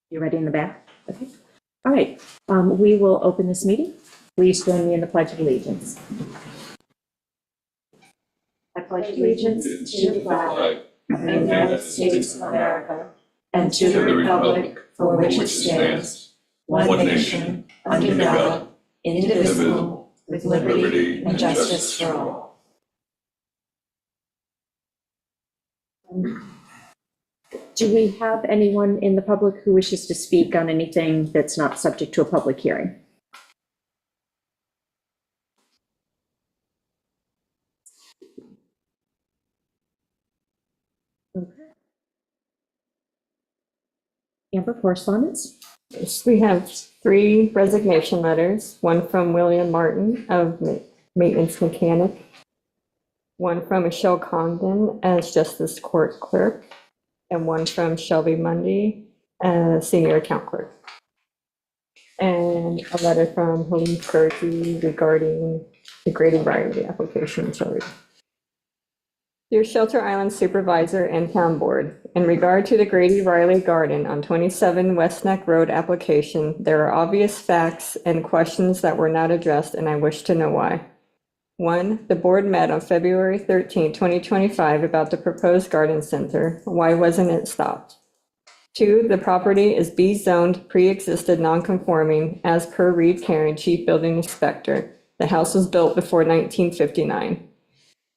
You ready in the back? Okay. All right. We will open this meeting. Please join me in the Pledge of Allegiance. I pledge allegiance to the flag of the United States of America and to the republic for which it stands, one nation, under God, indivisible, with liberty and justice for all. Do we have anyone in the public who wishes to speak on anything that's not subject to a public hearing? Okay. Amber, correspondence? Yes, we have 3 resignation letters, one from William Martin of maintenance mechanic, one from Michelle Condon as justice court clerk, and one from Shelby Mundy as senior account clerk. And a letter from Helene Kersey regarding the Grady Riley application. Sorry. Dear Shelter Island Supervisor and Town Board, in regard to the Grady Riley Garden on 27 West Neck Road application, there are obvious facts and questions that were not addressed, and I wish to know why. 1, the board met on February 13, 2025 about the proposed garden center. Why wasn't it stopped? 2, the property is B-zoned, pre-existed non-conforming, as per Reed Karen, Chief Building Inspector. The house was built before 1959.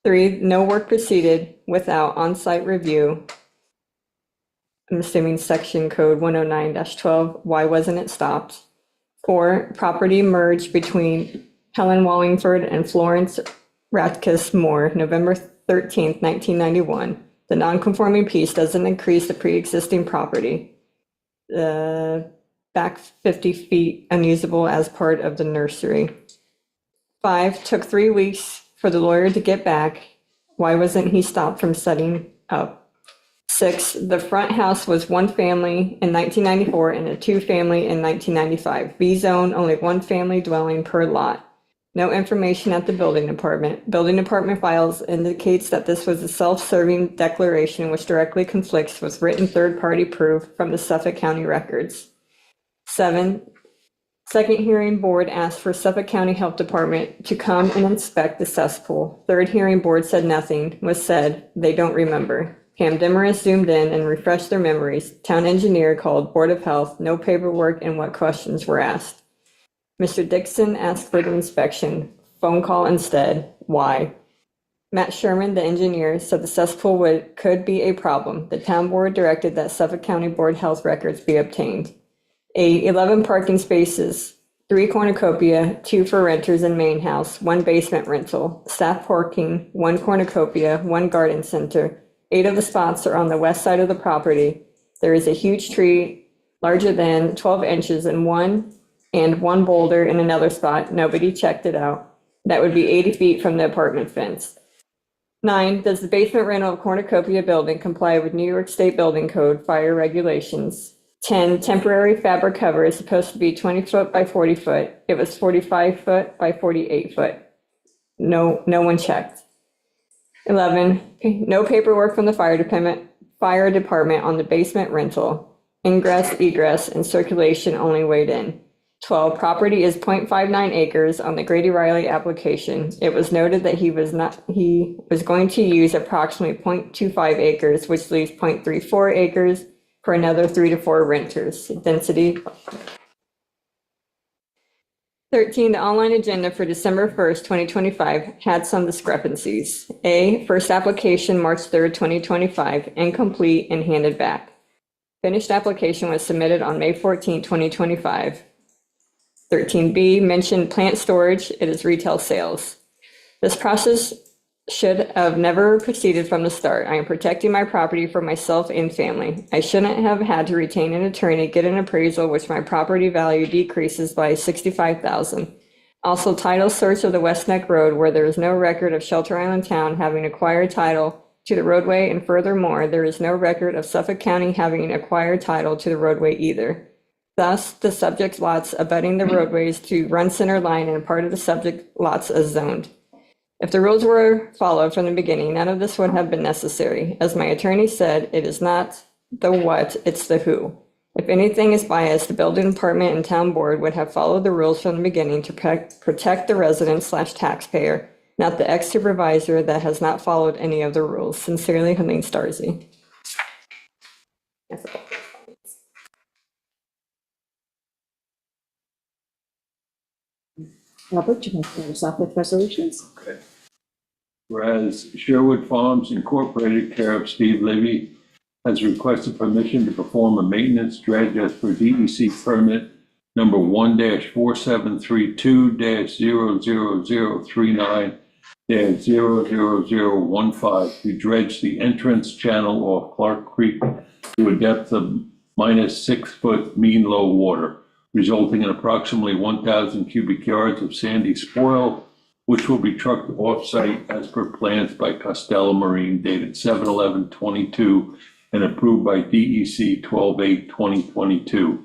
3, no work proceeded without on-site review. I'm assuming section code 109-12. Why wasn't it stopped? 4, property merged between Helen Wallingford and Florence Ratkus Moore, November 13th, 1991. The non-conforming piece doesn't increase the pre-existing property. The back 50 feet unusable as part of the nursery. 5, took 3 weeks for the lawyer to get back. Why wasn't he stopped from setting up? 6, the front house was 1 family in 1994 and a 2-family in 1995. B-zone, only 1 family dwelling per lot. No information at the building department. Building department files indicates that this was a self-serving declaration which directly conflicts with written third-party proof from the Suffolk County records. 7, second hearing board asked for Suffolk County Health Department to come and inspect the cesspool. Third hearing board said nothing was said. They don't remember. Pam Demarest zoomed in and refreshed their memories. Town engineer called Board of Health, no paperwork, and what questions were asked. Mr. Dixon asked for the inspection. Phone call instead. Why? Matt Sherman, the engineer, said the cesspool could be a problem. The town board directed that Suffolk County Board Health records be obtained. 8, 11 parking spaces, 3 cornucopia, 2 for renters and main house, 1 basement rental, staff parking, 1 cornucopia, 1 garden center. 8 of the spots are on the west side of the property. There is a huge tree larger than 12 inches and one boulder in another spot. Nobody checked it out. That would be 80 feet from the apartment fence. 9, does the basement rental of cornucopia building comply with New York State Building Code fire regulations? 10, temporary fabric cover is supposed to be 20 foot by 40 foot. It was 45 foot by 48 foot. No one checked. 11, no paperwork from the fire department on the basement rental. Ingress, egress, and circulation only weighed in. 12, property is 0.59 acres on the Grady Riley application. It was noted that he was going to use approximately 0.25 acres, which leaves 0.34 acres for another 3 to 4 renters. Density. 13, the online agenda for December 1st, 2025 had some discrepancies. A, first application March 3rd, 2025, incomplete and handed back. Finished application was submitted on May 14, 2025. 13B, mentioned plant storage, it is retail sales. This process should have never proceeded from the start. I am protecting my property for myself and family. I shouldn't have had to retain an attorney, get an appraisal, which my property value decreases by $65,000. Also, title search of the West Neck Road, where there is no record of Shelter Island Town having acquired title to the roadway, and furthermore, there is no record of Suffolk County having acquired title to the roadway either. Thus, the subject lots abutting the roadways to run center line and part of the subject lots as zoned. If the rules were followed from the beginning, none of this would have been necessary. As my attorney said, it is not the what, it's the who. If anything is biased, the building department and town board would have followed the rules from the beginning to protect the resident/taxpayer, not the ex-supervisor that has not followed any of the rules. Sincerely, Helene Starzy. Robert, do you want to start us off with resolutions? Okay. Whereas Sherwood Farms Incorporated, care of Steve Levy, has requested permission to perform a maintenance dredge as per DEC permit number 1-473-2-00039-00015 to dredge the entrance channel off Clark Creek to a depth of -6 foot mean low water, resulting in approximately 1,000 cubic yards of sandy spoil, which will be trucked off-site as per plans by Costello Marine dated 7/11/22 and approved by DEC 12/8/2022.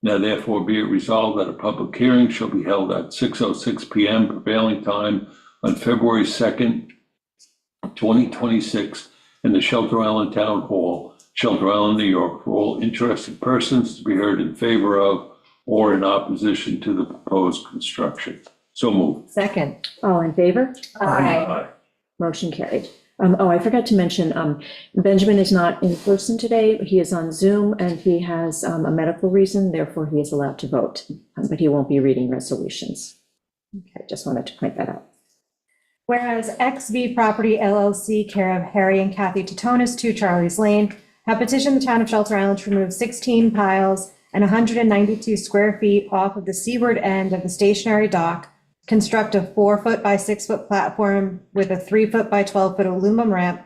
Now therefore be it resolved that a public hearing shall be held at 6:06 PM prevailing time on February 2nd, 2026 in the Shelter Island Town Hall, Shelter Island, New York, for all interested persons to be heard in favor of or in opposition to the proposed construction. So moved. Second. All in favor? Aye. Motion carried. I forgot to mention, Benjamin is not in person today. He is on Zoom and he has a medical reason, therefore he is allowed to vote, but he won't be reading resolutions. Okay, just wanted to point that out. Whereas XV Property LLC, care of Harry and Kathy Titonis, 2 Charlie's Lane, have petitioned the town of Shelter Island to remove 16 piles and 192 square feet off of the seaward end of the stationary dock, construct a 4-foot by 6-foot platform with a 3-foot by 12-foot aluminum ramp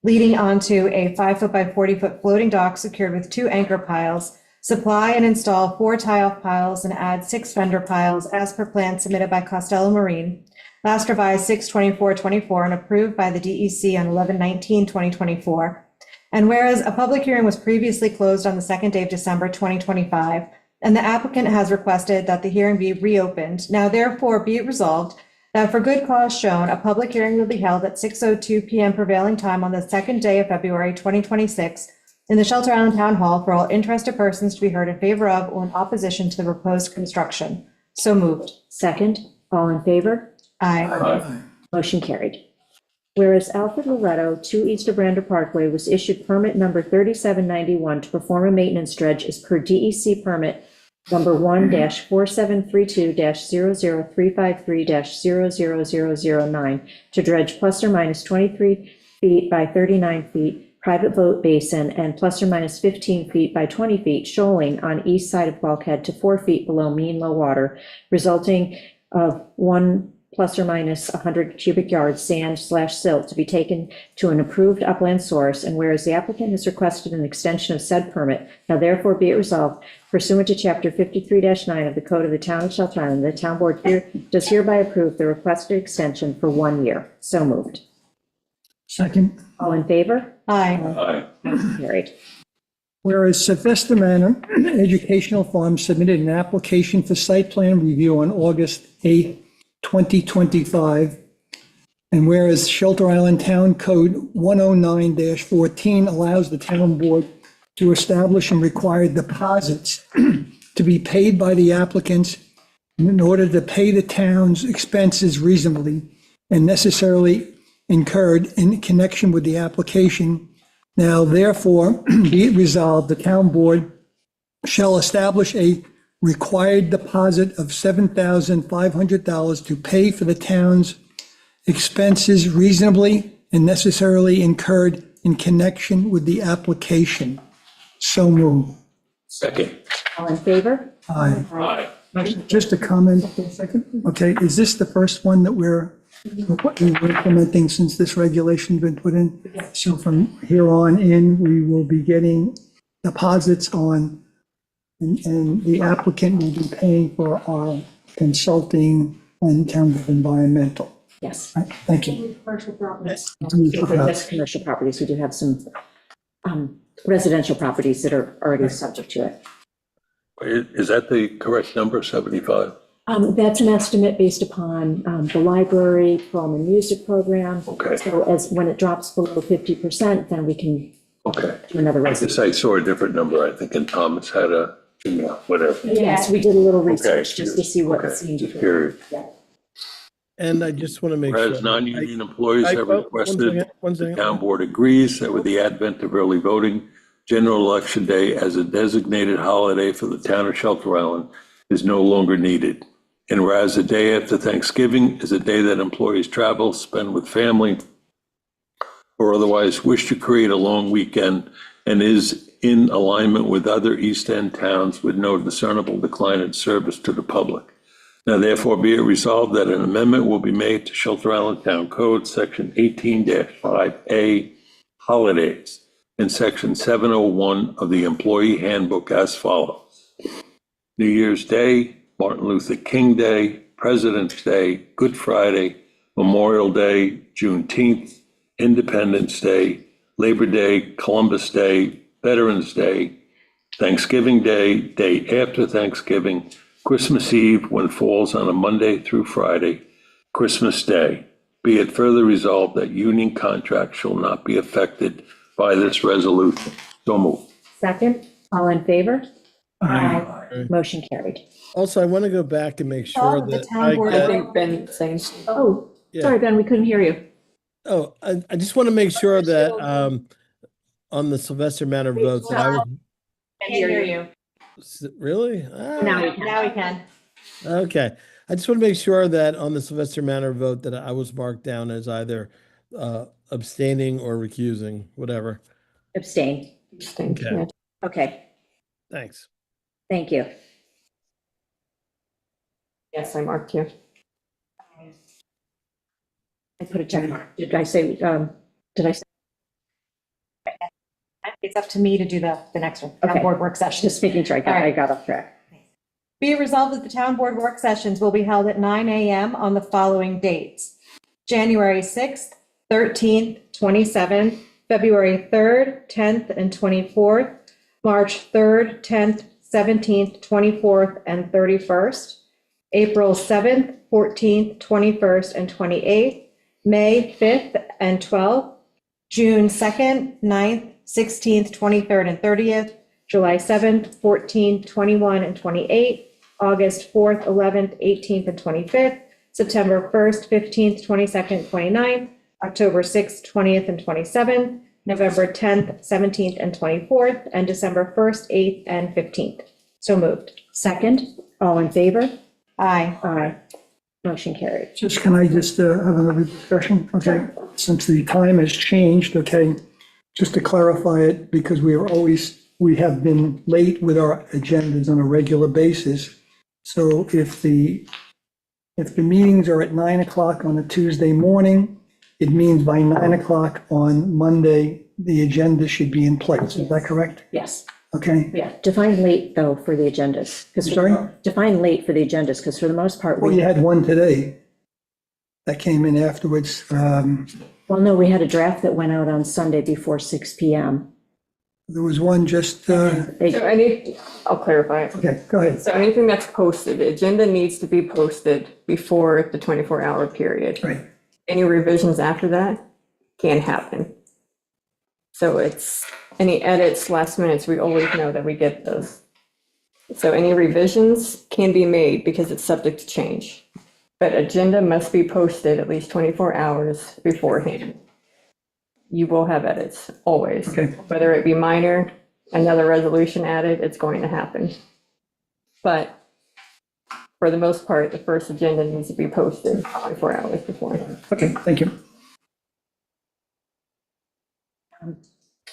leading onto a 5-foot by 40-foot floating dock secured with 2 anchor piles, supply and install 4 tie-off piles and add 6 fender piles as per plan submitted by Costello Marine, last revised 6/24/24 and approved by the DEC on 11/19/2024. And whereas a public hearing was previously closed on the 2nd day of December 2025, and the applicant has requested that the hearing be reopened, now therefore be it resolved that for good cause shown, a public hearing will be held at 6:02 PM prevailing time on the 2nd day of February 2026 in the Shelter Island Town Hall for all interested persons to be heard in favor of or in opposition to the proposed construction. So moved. Second. All in favor? Aye. Aye. Motion carried. Whereas Alfred Loretto, 2 East of Brander Parkway, was issued permit number 3791 to perform a maintenance dredge as per DEC permit number 1-47320-00353-00009 to dredge plus or minus 23 feet by 39 feet private boat basin and plus or minus 15 feet by 20 feet shoaling on east side of bulkhead to 4 feet below mean low water, resulting of 1 plus or minus 100 cubic yards sand/silt to be taken to an approved upland source, and whereas the applicant has requested an extension of said permit, now therefore be it resolved pursuant to Chapter 53-9 of the Code of the Town of Shelter Island, the town board does hereby approve the requested extension for 1 year. So moved. Second, All in favor? Aye. Aye. Motion carried. whereas Sylvester Manor Educational Farm submitted an application for site plan review on August 8th, 2025, and whereas Shelter Island Town Code 109-14 allows the town board to establish and require deposits to be paid by the applicants in order to pay the town's expenses reasonably and necessarily incurred in connection with the application. Now therefore be it resolved, the town board shall establish a required deposit of $7,500 to pay for the town's expenses reasonably and necessarily incurred in connection with the application. So moved. Second. All in favor? Aye. Aye. Just a comment for a second. Okay, is this the first one that we're implementing since this regulation's been put in? So from here on in, we will be getting deposits on, and the applicant will be paying for our consulting in terms of environmental. Yes. Right, thank you. Commercial properties. That's commercial properties. We do have some residential properties that are already subject to it. Is that the correct number, 75? That's an estimate based upon the library, film and music program. Okay. So when it drops below 50%, then we can Okay. another I resolution. guess I saw a different number, I think, and Thomas had a, whatever. Yes, we did a little Okay. research just to see what Okay, seemed. just curious. And I just want to make sure. Whereas non-union employees have One requested, one the second. town board agrees that with the advent of early voting, general election day as a designated holiday for the town of Shelter Island is no longer needed. And whereas the day after Thanksgiving is a day that employees travel, spend with family, or otherwise wish to create a long weekend and is in alignment with other East End towns with no discernible decline in service to the public. Now therefore be it resolved that an amendment will be made to Shelter Island Town Code, Section 18-5A, Holidays, in Section 701 of the Employee Handbook as follows. New Year's Day, Martin Luther King Day, President's Day, Good Friday, Memorial Day, Juneteenth, Independence Day, Labor Day, Columbus Day, Veterans Day, Thanksgiving Day, day after Thanksgiving, Christmas Eve when falls on a Monday through Friday, Christmas Day. Be it further resolved that union contracts shall not be affected by this resolution. So moved. Second, all in favor? Aye. Motion carried. Also, I want to go back and make All sure of the that town I board- I get, think Ben saying, Oh, Yeah. sorry, Ben, we couldn't hear you. oh, I just want to make sure that, on the Sylvester Manor vote that I was, Can't hear you. really? Now we can. Now we can. Okay. I just want to make sure that on the Sylvester Manor vote that I was marked down as either abstaining or recusing, whatever. Abstain. Okay. Okay, Thanks. thank you. yes, I marked you. I put a check mark. Did I say, did I say, It's up to me to do the next one, town Okay. board work session. just making sure I got off track. Be it resolved that the town board work sessions will be held at 9 a.m. on the following dates: January 6th, 13th, 27th, February 3rd, 10th, and 24th, March 3rd, 10th, 17th, 24th, and 31st, April 7th, 14th, 21st, and 28th, May 5th and 12th, June 2nd, 9th, 16th, 23rd, and 30th, July 7th, 14th, 21, and 28th, August 4th, 11th, 18th, and 25th, September 1st, 15th, 22nd, 29th, October 6th, 20th, and 27th, November 10th, 17th, and 24th, and December 1st, 8th, and 15th. So moved. Second, all in favor? Aye. Aye. Motion carried. Just, can I just have another discussion? Okay, since the time has changed, okay, just to clarify it, because we have been late with our agendas on a regular basis. So if the meetings are at 9 o'clock on a Tuesday morning, it means by 9 o'clock on Monday, the agenda should be in place. Is that correct? Yes. Okay. Yeah, define late, though, for the agendas. 'cause Sorry? Define late for the agendas, because for the most part, Well, you had one today that came in afterwards. well, no, we had a draft that went out on Sunday before 6 PM. There was one just, They- So I'll clarify it. okay, go ahead. So anything that's posted, the agenda needs to be posted before the 24-hour period. Right. Any revisions after that can't happen. So it's, any edits, last minutes, we always know that we get those. So any revisions can be made because it's subject to change. But agenda must be posted at least 24 hours beforehand. You will have edits, always. Okay. Whether it be minor, another resolution added, it's going to happen. But for the most part, the first agenda needs to be posted 24 hours beforehand. Okay, thank you.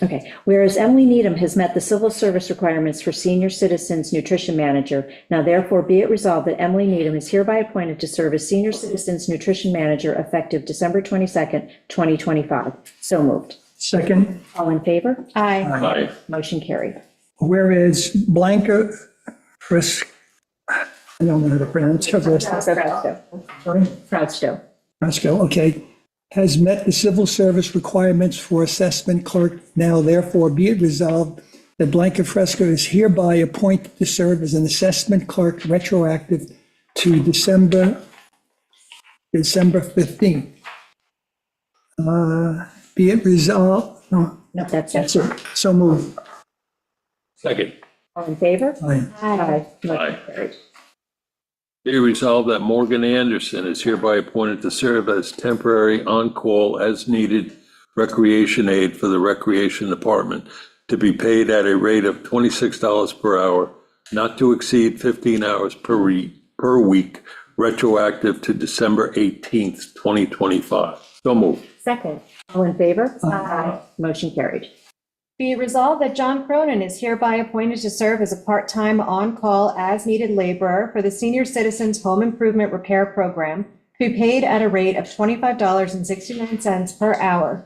Okay, whereas Emily Needham has met the civil service requirements for senior citizens nutrition manager, now therefore be it resolved that Emily Needham is hereby appointed to serve as senior citizens nutrition manager effective December 22nd, 2025. So moved. Second, All in favor? Aye. Aye. Motion carried. whereas Blanca Frisk, I don't know how to pronounce her last name. Frausto. Sorry? Frausto. Fresco, okay, has met the civil service requirements for assessment clerk. Now therefore be it resolved that Blanca Fresco is hereby appointed to serve as an assessment clerk retroactive to December 15th. Be it resolved, no, No, that's That's it. it. So moved. Second. All in favor? Aye. Aye. Motion Aye. carried. Be resolved that Morgan Anderson is hereby appointed to serve as temporary on-call as needed recreation aide for the Recreation Department to be paid at a rate of $26 per hour, not to exceed 15 hours per week, retroactive to December 18th, 2025. So moved. Second. All in favor? Aye. Motion carried. Be it resolved that John Cronin is hereby appointed to serve as a part-time on-call as-needed laborer for the Senior Citizens Home Improvement Repair Program to be paid at a rate of $25.69 per hour,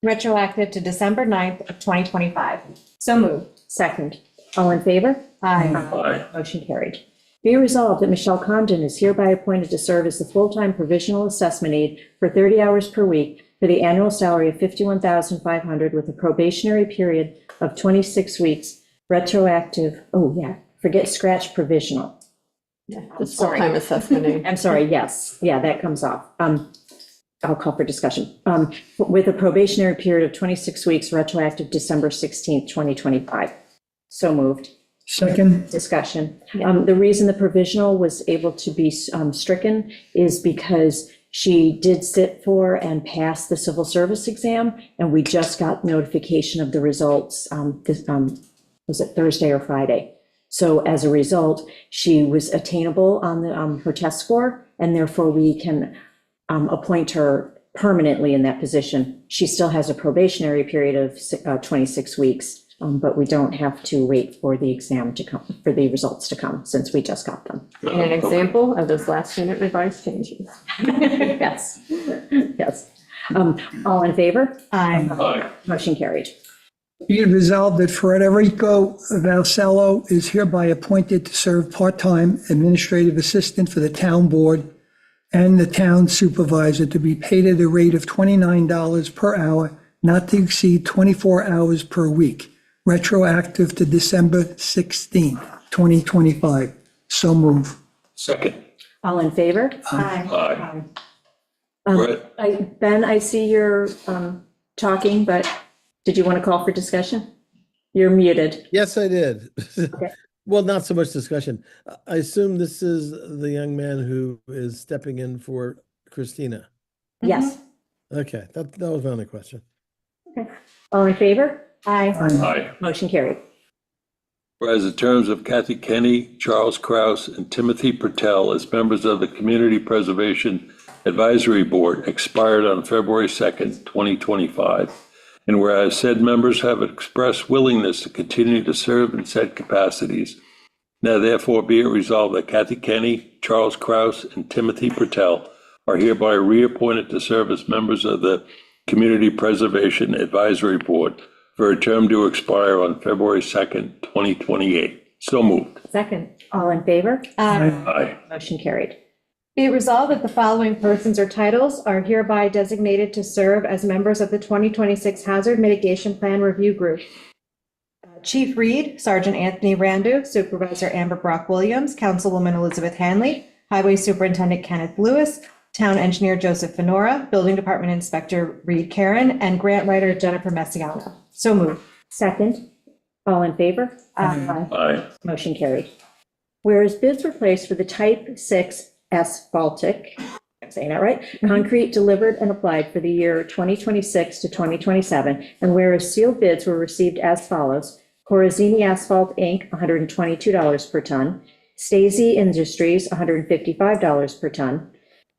retroactive to December 9th of 2025. So moved. Second. All in favor? Aye. Aye. Motion carried. Be resolved that Michelle Condon is hereby appointed to serve as the full-time provisional assessment aide for 30 hours per week for the annual salary of $51,500 with a probationary period of 26 weeks, retroactive, forget scratch provisional. Just Sorry. full-time assessment aide. I'm sorry, yes, yeah, that comes off. I'll call for discussion. With a probationary period of 26 weeks, retroactive December 16th, 2025. So moved. Second. Discussion. The reason the provisional was able to be stricken is because she did sit for and pass the civil service exam, and we just got notification of the results, was it Thursday or Friday? So as a result, she was attainable on her test score, and therefore we can appoint her permanently in that position. She still has a probationary period of 26 weeks, but we don't have to wait for the exam to come, for the results to come, since we just got them. And an example of those last-minute revised changes. Yes, yes. All in favor? Aye. Aye. Motion carried. Be it resolved that Federico Valsello is hereby appointed to serve part-time administrative assistant for the town board and the town supervisor to be paid at a rate of $29 per hour, not to exceed 24 hours per week, retroactive to December 16th, 2025. So move. Second. All in favor? Aye. Brett? Ben, I see you're talking, but did you want to call for discussion? You're muted. Yes, I did. Okay. Well, not so much discussion. I assume this is the young man who is stepping in for Christina. Yes. Okay, that was my only question. All in favor? Aye. Aye. Motion carried. Whereas the terms of Kathy Kenny, Charles Kraus, and Timothy Patel as members of the Community Preservation Advisory Board expired on February 2nd, 2025. And whereas said members have expressed willingness to continue to serve in said capacities, now therefore be it resolved that Kathy Kenny, Charles Kraus, and Timothy Patel are hereby reappointed to serve as members of the Community Preservation Advisory Board for a term to expire on February 2nd, 2028. So moved. Second. All in favor? Aye. Aye. Motion carried. Be it resolved that the following persons or titles are hereby designated to serve as members of the 2026 Hazard Mitigation Plan Review Group. Chief Reed, Sergeant Anthony Randu, Supervisor Amber Brock Williams, Councilwoman Elizabeth Hanley, Highway Superintendent Kenneth Lewis, Town Engineer Joseph Fenora, Building Department Inspector Reed Karen, and Grant Writer Jennifer Messiano. So moved. Second. All in favor? Aye. Aye. Motion carried. Whereas bids were placed for the Type 6 asphaltic, I'm saying that right, concrete delivered and applied for the year 2026 to 2027, and whereas sealed bids were received as follows: Corazini Asphalt, Inc., $122 per ton, Stacey Industries, $155 per ton,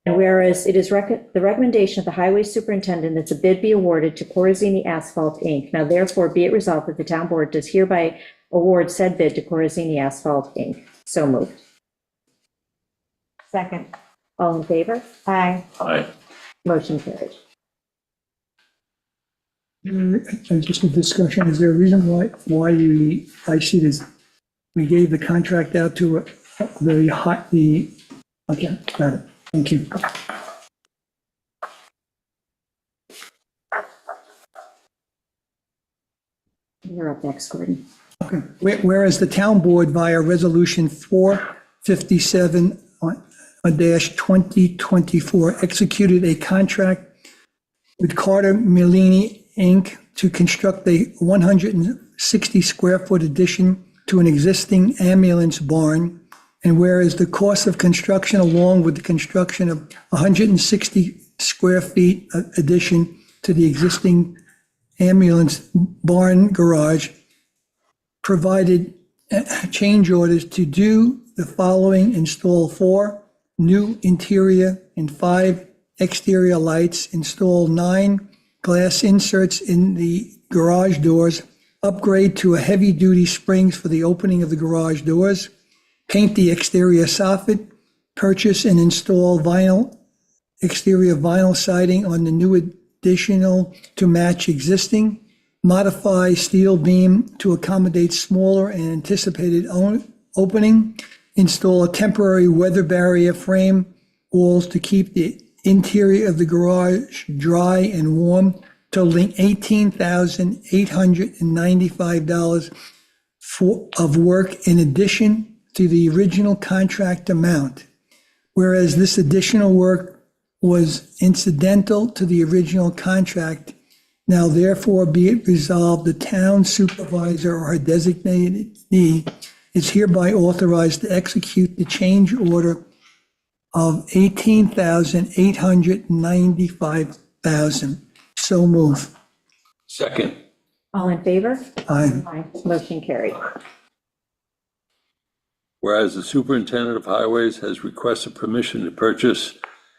and whereas it is the recommendation of the Highway Superintendent that the bid be awarded to Corazini Asphalt, Inc. Now therefore be it resolved that the town board does hereby award said bid to Corazini Asphalt, Inc. So moved. Second. All in favor? Aye. Aye. Motion carried. Just a discussion, is there a reason why I see this, we gave the contract out to okay, got it, thank you. You're up next, Gordon. Okay. Whereas the town board via resolution 457-2024 executed a contract with Carter Millini, Inc. to construct a 160 square foot addition to an existing ambulance barn. And whereas the cost of construction, along with the construction of 160 square feet addition to the existing ambulance barn garage, provided change orders to do the following: install 4 new interior and 5 exterior lights, install 9 glass inserts in the garage doors, upgrade to a heavy-duty springs for the opening of the garage doors, paint the exterior soffit, purchase and install exterior vinyl siding on the new additional to match existing, modify steel beam to accommodate smaller and anticipated opening, install a temporary weather barrier frame walls to keep the interior of the garage dry and warm, totaling $18,895 of work in addition to the original contract amount. Whereas this additional work was incidental to the original contract, now therefore be it resolved, the town supervisor or her designee is hereby authorized to execute the change order of $18,895,000. So move. Second. All in favor? Aye. Aye. Motion carried. Whereas the superintendent of highways has requested permission to purchase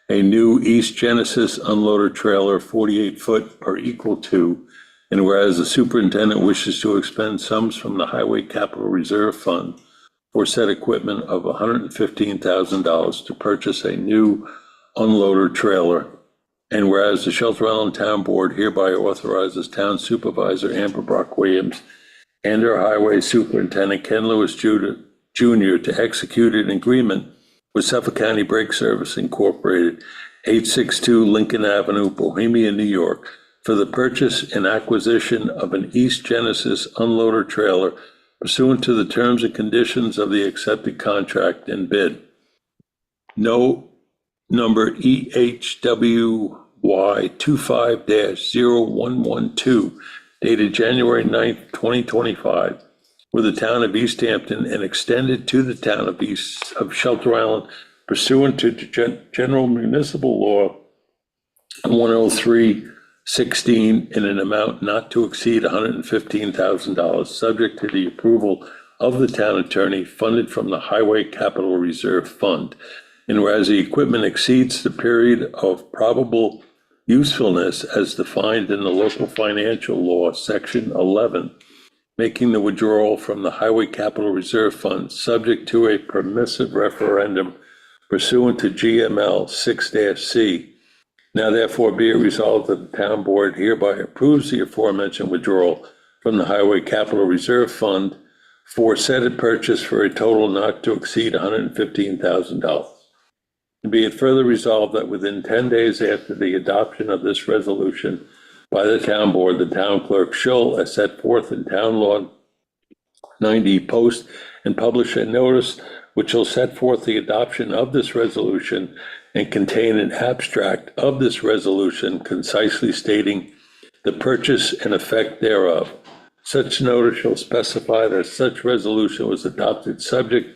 a new East Genesis unloader trailer 48 foot or equal to, and whereas the superintendent wishes to expend sums from the Highway Capital Reserve Fund for said equipment of $115,000 to purchase a new unloader trailer, and whereas the Shelter Island Town Board hereby authorizes Town Supervisor Amber Brock Williams and our Highway Superintendent Ken Lewis Jr. to execute an agreement with Suffolk County Brake Service Incorporated, 862 Lincoln Avenue, Bohemia, New York, for the purchase and acquisition of an East Genesis unloader trailer pursuant to the terms and conditions of the accepted contract and bid. No number EHWY 25-0112, dated January 9th, 2025, with the town of East Hampton and extended to the town of Shelter Island pursuant to General Municipal Law 103-16 in an amount not to exceed $115,000, subject to the approval of the town attorney, funded from the Highway Capital Reserve Fund. And whereas the equipment exceeds the period of probable usefulness as defined in the local financial law, section 11, making the withdrawal from the Highway Capital Reserve Fund subject to a permissive referendum pursuant to GML 6-C. Now therefore be it resolved that the town board hereby approves the aforementioned withdrawal from the Highway Capital Reserve Fund for said purchase for a total not to exceed $115,000. And be it further resolved that within 10 days after the adoption of this resolution by the town board, the town clerk shall, as set forth in Town Law 90, post and publish a notice which shall set forth the adoption of this resolution and contain an abstract of this resolution concisely stating the purchase and effect thereof. Such notice shall specify that such resolution was adopted subject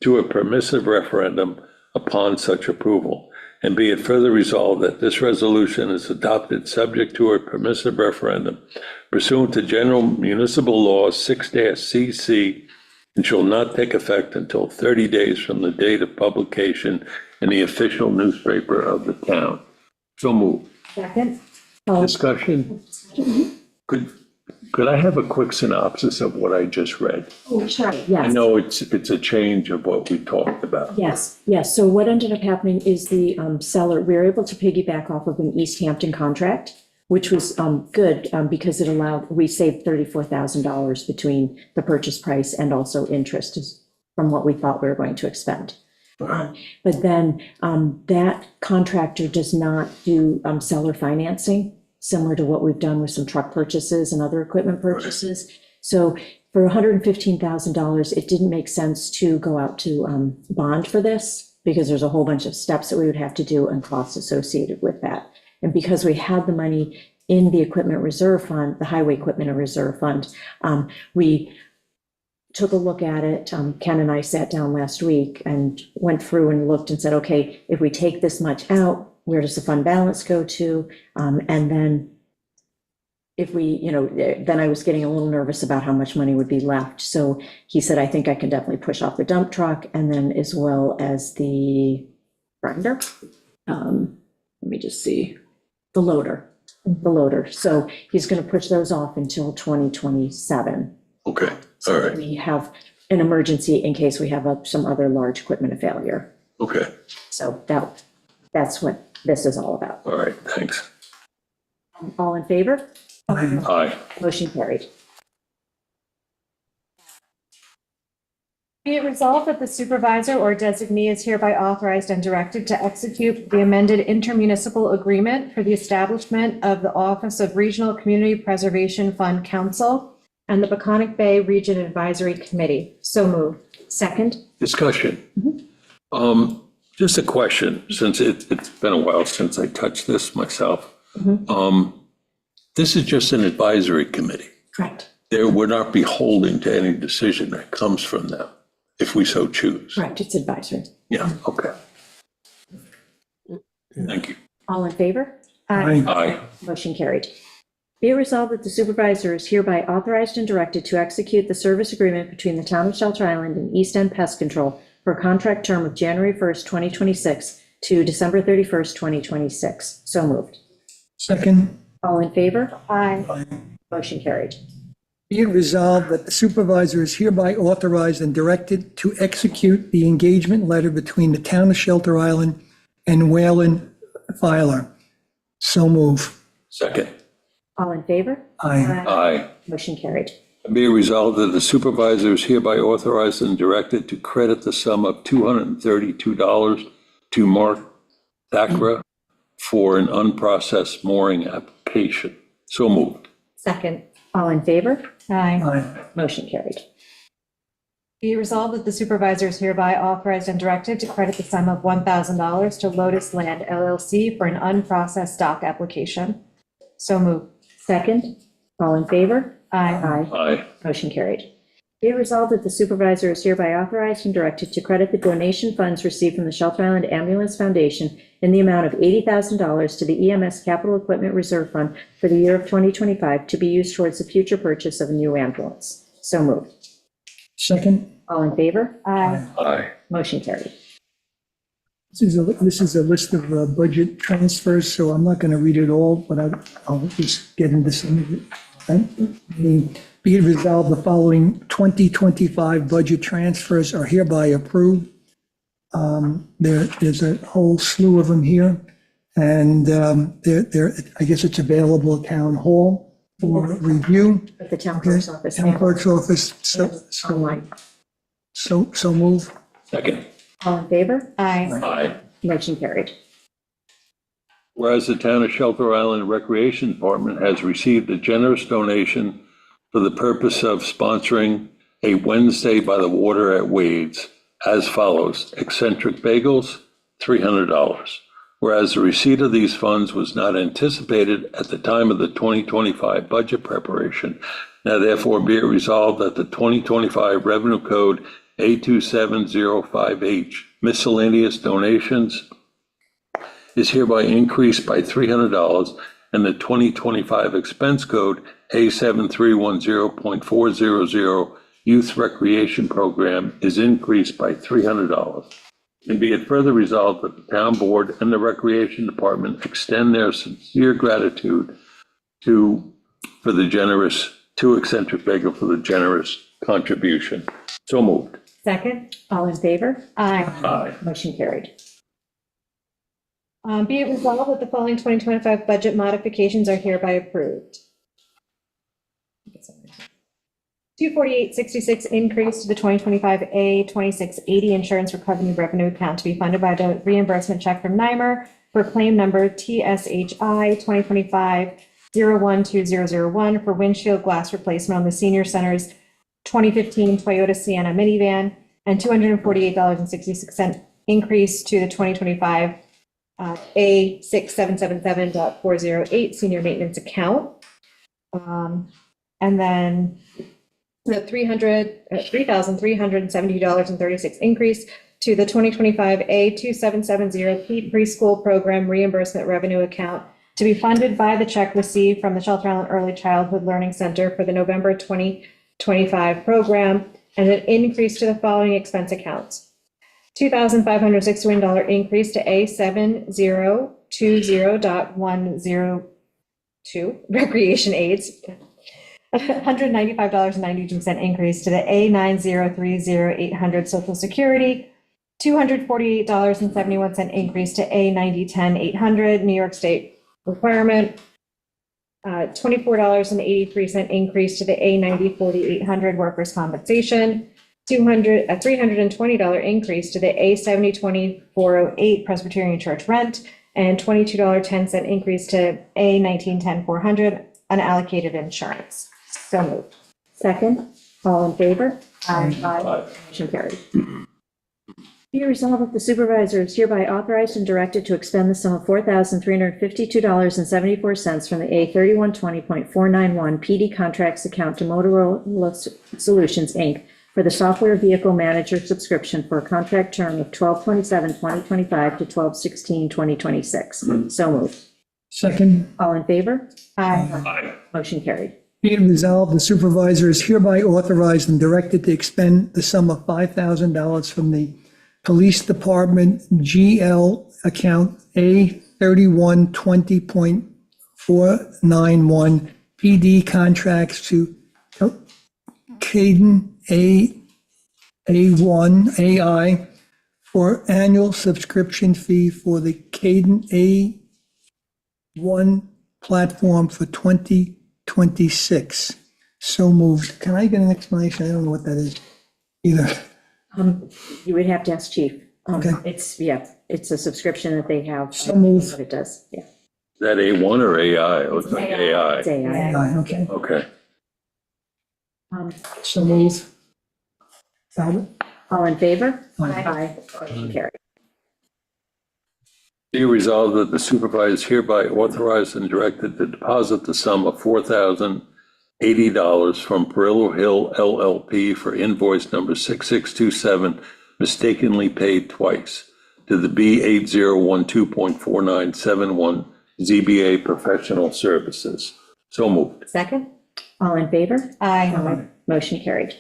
to a permissive referendum upon such approval. And be it further resolved that this resolution is adopted subject to a permissive referendum pursuant to General Municipal Law 6-CC and shall not take effect until 30 days from the date of publication in the official newspaper of the town. So moved. Second. Discussion? Could I have a quick synopsis of what I just read? Oh, sure, I yes. know it's a change of what we talked about. Yes, yes. So what ended up happening is the seller, we were able to piggyback off of an East Hampton contract, which was good because it allowed, we saved $34,000 between the purchase price and also interest from what we thought we were going to expend. But then that contractor does not do seller financing, similar to what we've done with some truck purchases and other equipment purchases. So for $115,000, it didn't make sense to go out to bond for this because there's a whole bunch of steps that we would have to do and costs associated with that. And because we had the money in the equipment reserve fund, the highway equipment and reserve fund. We took a look at it. Ken and I sat down last week and went through and looked and said, okay, if we take this much out, where does the fund balance go to? And then if we, then I was getting a little nervous about how much money would be left. So he said, I think I can definitely push off the dump truck and then as well as the grinder. Let me just see, the loader. So he's going to push those off until 2027. Okay, all So right, we have an emergency in case we have some other large equipment failure. okay, So that's what this is all about. all right, thanks. All in favor? Aye. Motion carried. Be it resolved that the supervisor or designee is hereby authorized and directed to execute the amended intermunicipal agreement for the establishment of the Office of Regional Community Preservation Fund Council and the Peconic Bay Region Advisory Committee. So moved. Second? Discussion. Just a question, since it's been a while since I touched this myself. This is just an advisory committee. Correct. We're not beholden to any decision that comes from them, if we so choose. Correct, it's advisory. Yeah, okay. Thank you. All in favor? Aye. Motion carried. Be it resolved that the supervisor is hereby authorized and directed to execute the service agreement between the town of Shelter Island and East End Pest Control for a contract term of January 1st, 2026 to December 31st, 2026. So moved. Second, All in favor? Aye. Motion carried. be it resolved that the supervisor is hereby authorized and directed to execute the engagement letter between the town of Shelter Island and Whalen Filer. So move. Second. All in favor? Aye. Aye. Motion carried. And be it resolved that the supervisor is hereby authorized and directed to credit the sum of $232 to Mark Thakra for an unprocessed mooring application. So moved. Second. All in favor? Aye. Aye. Motion carried. Be it resolved that the supervisor is hereby authorized and directed to credit the sum of $1,000 to Lotus Land LLC for an unprocessed dock application. So moved. Second. All in favor? Aye. Aye. Aye. Motion carried. Be it resolved that the supervisor is hereby authorized and directed to credit the donation funds received from the Shelter Island Ambulance Foundation in the amount of $80,000 to the EMS Capital Equipment Reserve Fund for the year of 2025 to be used towards the future purchase of a new ambulance. So moved. Second, All in favor? Aye. Aye. Motion carried. this is a list of budget transfers, so I'm not going to read it all, but I'll just get into some of it. Right? Be it resolved, the following 2025 budget transfers are hereby approved. There's a whole slew of them here, and I guess it's available at Town Hall for review. At the town clerk's office. Town Clerk's Office, Online. so move. Second. All in favor? Aye. Aye. Motion carried. Whereas the Town of Shelter Island Recreation Department has received a generous donation for the purpose of sponsoring a Wednesday by the water at Wade's as follows: Eccentric Bagels, $300. Whereas the receipt of these funds was not anticipated at the time of the 2025 budget preparation, now therefore be it resolved that the 2025 Revenue Code A2705H miscellaneous donations is hereby increased by $300, and the 2025 expense code A7310.400 Youth Recreation Program is increased by $300. And be it further resolved that the town board and the Recreation Department extend their sincere gratitude to Eccentric Bagel for the generous contribution. So moved. Second. All in favor? Aye. Aye. Motion carried. Be it resolved that the following 2025 budget modifications are hereby approved. 24866 increase to the 2025 A2680 insurance recovery revenue account to be funded by the reimbursement check from NYMER for claim number TSHI 2025-012001 for windshield glass replacement on the senior center's 2015 Toyota Sienna minivan, and $248.66 increase to the 2025 A6777.408 senior maintenance account. And then the $3,370.36 increase to the 2025 A2770 preschool program reimbursement revenue account to be funded by the check received from the Shelter Island Early Childhood Learning Center for the November 2025 program, and an increase to the following expense accounts. $2,561 increase to A7020.102 recreation aids. $195.92 increase to the A9030800 Social Security. $248.71 increase to A9010-800 New York State requirement. $24.83 increase to the A9040-800 workers' compensation. $320 increase to the A702408 Presbyterian Church rent, and $22.10 increase to A1910-400 unallocated insurance. So moved. Second, all in favor? Aye. Motion carried. Be it resolved that the supervisor is hereby authorized and directed to expend the sum of $4,352.74 from the A3120.491 PD Contracts account to Motorola Solutions, Inc. for the Software Vehicle Manager subscription for a contract term of 12/27/2025 to 12/16/2026. So moved. Second, All in favor? Aye. Motion carried. be it resolved, the supervisor is hereby authorized and directed to expend the sum of $5,000 from the Police Department GL account A3120.491 PD contracts to Caden A1 AI for annual subscription fee for the Caden A1 platform for 2026. So moved. Can I get an explanation? I don't know what that is either. You would have to ask Chief. Okay. It's a subscription that they have. So moved. What it does, yeah. Is that A1 or AI? It looks like AI. It's AI. Okay, Okay. so moved. Talbot? All in favor? Aye. Motion carried. Be it resolved that the supervisor is hereby authorized and directed to deposit the sum of $4,080 from Perillo Hill LLP for invoice number 6627 mistakenly paid twice to the B8012.4971 ZBA Professional Services. So moved. Second? All in favor? Aye. Motion carried.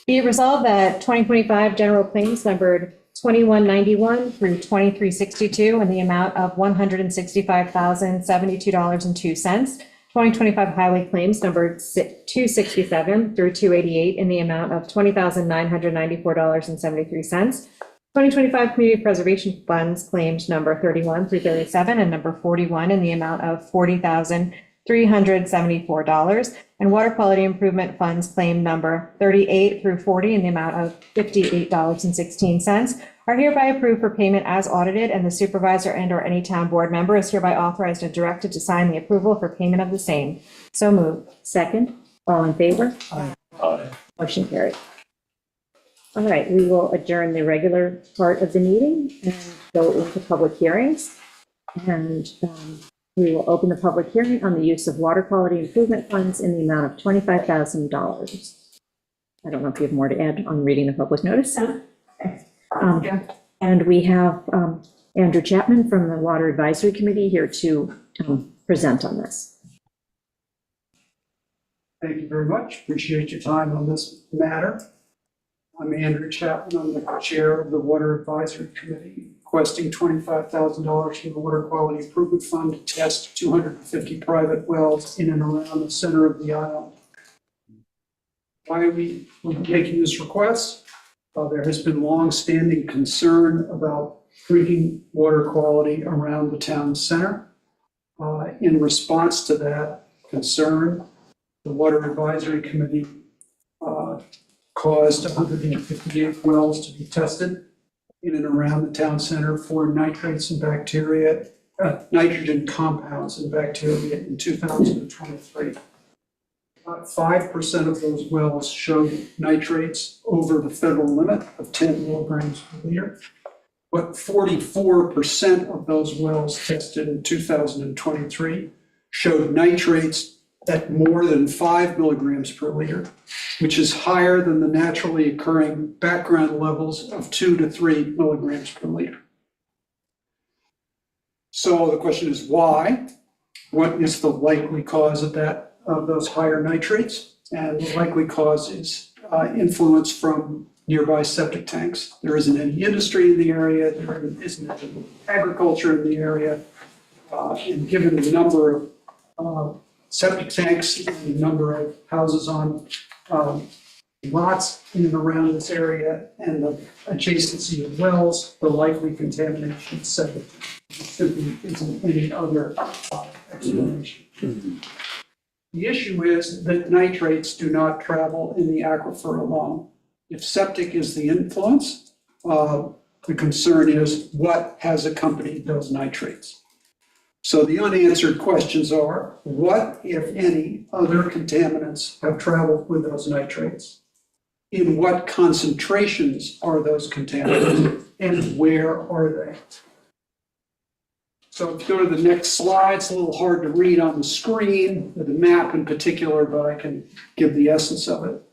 Be it resolved that 2025 general claims numbered 2191 through 2362 in the amount of $165,072.02. 2025 highway claims numbered 267 through 288 in the amount of $20,994.73. 2025 community preservation funds claims number 31 through 37 and number 41 in the amount of $40,374. And water quality improvement funds claim number 38 through 40 in the amount of $58.16 are hereby approved for payment as audited, and the supervisor and/or any town board member is hereby authorized and directed to sign the approval for payment of the same. So moved. Second, all in favor? Aye. Motion carried. All right, we will adjourn the regular part of the meeting and go into public hearings. And we will open the public hearing on the use of water quality improvement funds in the amount of $25,000. I don't know if you have more to add on reading the public notice. And we have Andrew Chapman from the Water Advisory Committee here to present on this. Thank you very much. Appreciate your time on this matter. I'm Andrew Chapman. I'm the chair of the Water Advisory Committee, requesting $25,000 from the Water Quality Improvement Fund to test 250 private wells in and around the center of the island. Why are we making this request? There has been long-standing concern about drinking water quality around the town center. In response to that concern, the Water Advisory Committee caused 158 wells to be tested in and around the town center for nitrates and bacteria, nitrogen compounds and bacteria in 2023. About 5% of those wells showed nitrates over the federal limit of 10 milligrams per liter. but 44% of those wells tested in 2023 showed nitrates at more than 5 milligrams per liter, which is higher than the naturally occurring background levels of 2 to 3 milligrams per liter. So the question is why? What is the likely cause of those higher nitrates? And the likely cause is influence from nearby septic tanks. There isn't any industry in the area, there isn't any agriculture in the area. And given the number of septic tanks and the number of houses on lots in and around this area and the adjacency of wells, the likely contamination of septic simply isn't any other explanation. The issue is that nitrates do not travel in the aquifer alone. If septic is the influence, the concern is what has accompanied those nitrates. So the unanswered questions are, what, if any, other contaminants have traveled with those nitrates? In what concentrations are those contaminants, and where are they? So if you go to the next slide, it's a little hard to read on the screen, the map in particular, but I can give the essence of it.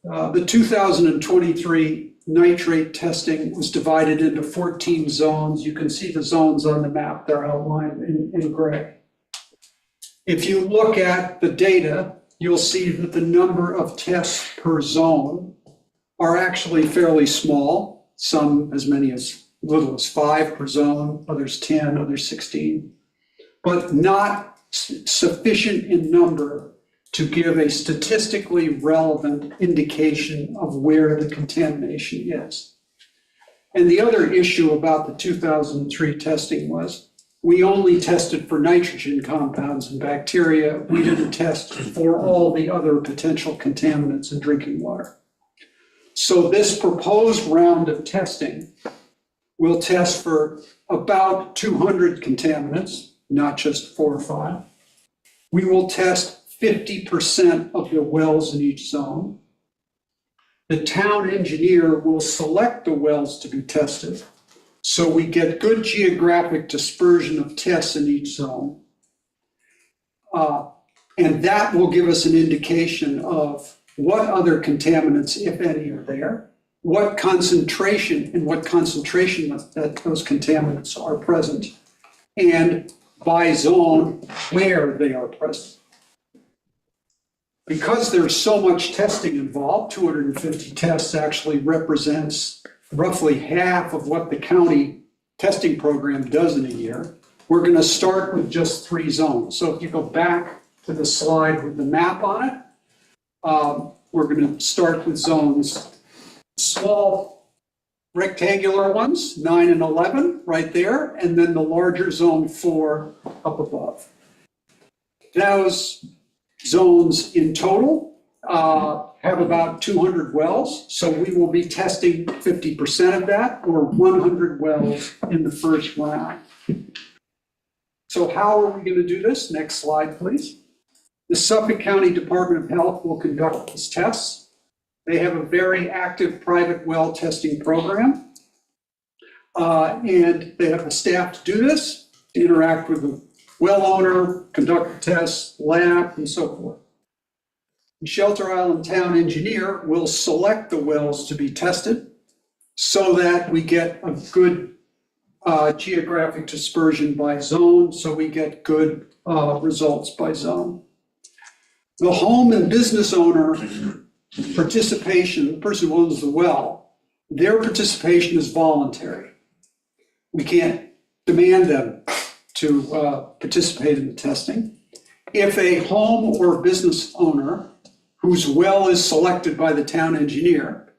The 2023 nitrate testing was divided into 14 zones. You can see the zones on the map, they're outlined in gray. If you look at the data, you'll see that the number of tests per zone are actually fairly small, some as many as little as 5 per zone, others 10, others 16, but not sufficient in number to give a statistically relevant indication of where the contamination is. And the other issue about the 2003 testing was we only tested for nitrogen compounds and bacteria. We didn't test for all the other potential contaminants in drinking water. So this proposed round of testing will test for about 200 contaminants, not just 4 or 5. We will test 50% of the wells in each zone. The town engineer will select the wells to be tested, so we get good geographic dispersion of tests in each zone. And that will give us an indication of what other contaminants, if any, are there, what concentration that those contaminants are present, and by zone, where they are present. Because there's so much testing involved, 250 tests actually represents roughly half of what the county testing program does in a year. We're going to start with just 3 zones. So if you go back to the slide with the map on it, we're going to start with zones, small rectangular ones, 9 and 11, right there, and then the larger zone 4 up above. Those zones in total have about 200 wells, so we will be testing 50% of that, or 100 wells in the first round. So how are we going to do this? Next slide, please. The Suffolk County Department of Health will conduct these tests. They have a very active private well testing program, and they have the staff to do this, to interact with the well owner, conduct the tests, lab, and so forth. The Shelter Island Town Engineer will select the wells to be tested so that we get a good geographic dispersion by zone, so we get good results by zone. The home and business owner participation, the person who owns the well, their participation is voluntary. We can't demand them to participate in the testing. If a home or business owner whose well is selected by the town engineer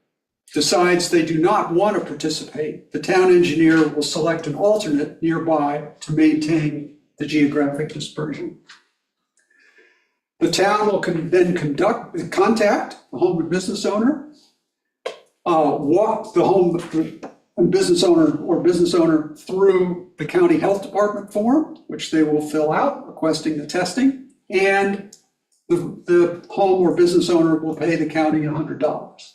decides they do not want to participate, the town engineer will select an alternate nearby to maintain the geographic dispersion. The town will then contact the home and business owner, walk the home and business owner through the county health department form, which they will fill out requesting the testing, and the home or business owner will pay the county $100.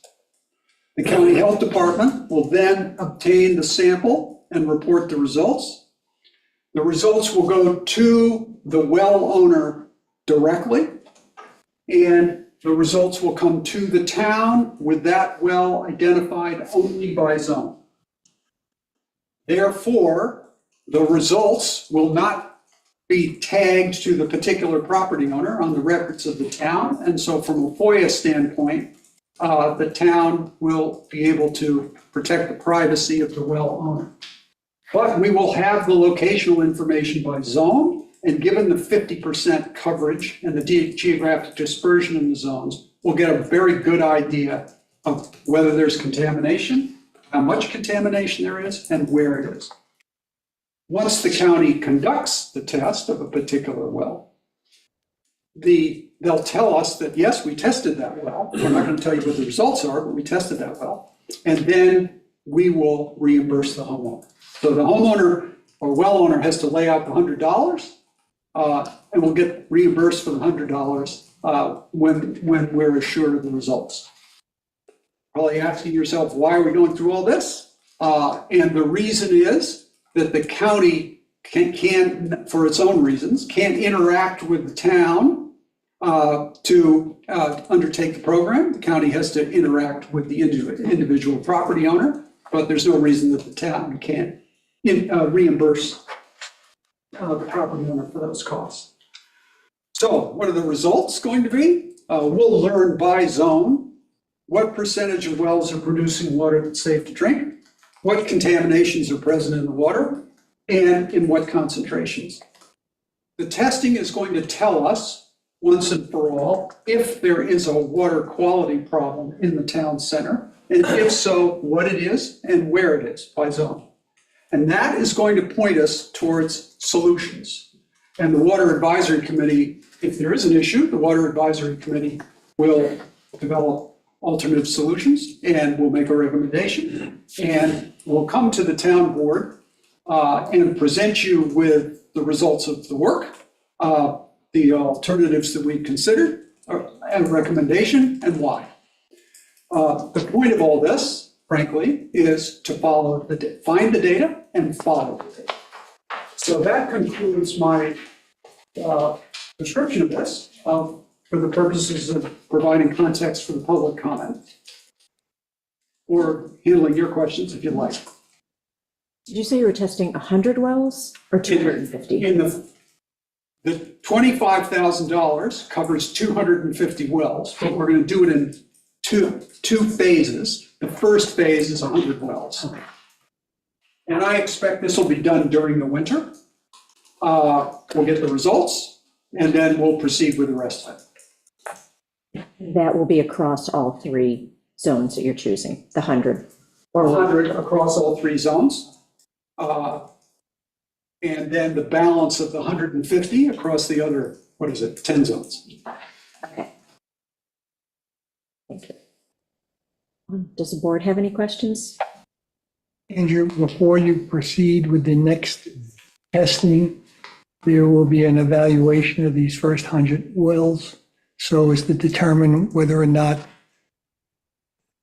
The county health department will then obtain the sample and report the results. The results will go to the well owner directly, and the results will come to the town with that well identified only by zone. Therefore, the results will not be tagged to the particular property owner on the records of the town. And so from a FOIA standpoint, the town will be able to protect the privacy of the well owner. But we will have the locational information by zone, and given the 50% coverage and the geographic dispersion in the zones, we'll get a very good idea of whether there's contamination, how much contamination there is, and where it is. Once the county conducts the test of a particular well, they'll tell us that, yes, we tested that well. We're not going to tell you what the results are, but we tested that well. And then we will reimburse the homeowner. So the homeowner or well owner has to lay out the $100, and we'll get reimbursed for the $100 when we're assured of the results. Probably asking yourself, why are we going through all this? And the reason is that the county can, for its own reasons, can't interact with the town to undertake the program. The county has to interact with the individual property owner, but there's no reason that the town can't reimburse the property owner for those costs. So what are the results going to be? We'll learn by zone what percentage of wells are producing water that's safe to drink, what contaminations are present in the water, and in what concentrations. The testing is going to tell us once and for all if there is a water quality problem in the town center, and if so, what it is and where it is by zone. And that is going to point us towards solutions. And the Water Advisory Committee, if there is an issue, the Water Advisory Committee will develop alternative solutions and will make a recommendation. And we'll come to the town board and present you with the results of the work, the alternatives that we considered, and recommendation, and why. The point of all this, frankly, is to find the data and follow the data. So that concludes my description of this for the purposes of providing context for the public comment or handling your questions if you'd like. Did you say you were testing 100 wells or 250? In the $25,000 covers 250 wells, but we're going to do it in two phases. The first phase is 100 wells. Okay. And I expect this will be done during the winter. We'll get the results, and then we'll proceed with the rest of it. That will be across all three zones that you're choosing, the 100? Or 100 across all three zones. And then the balance of the 150 across the other, 10 zones. Okay. Thank you. Does the board have any questions? Andrew, before you proceed with the next testing, there will be an evaluation of these first 100 wells, so as to determine whether or not,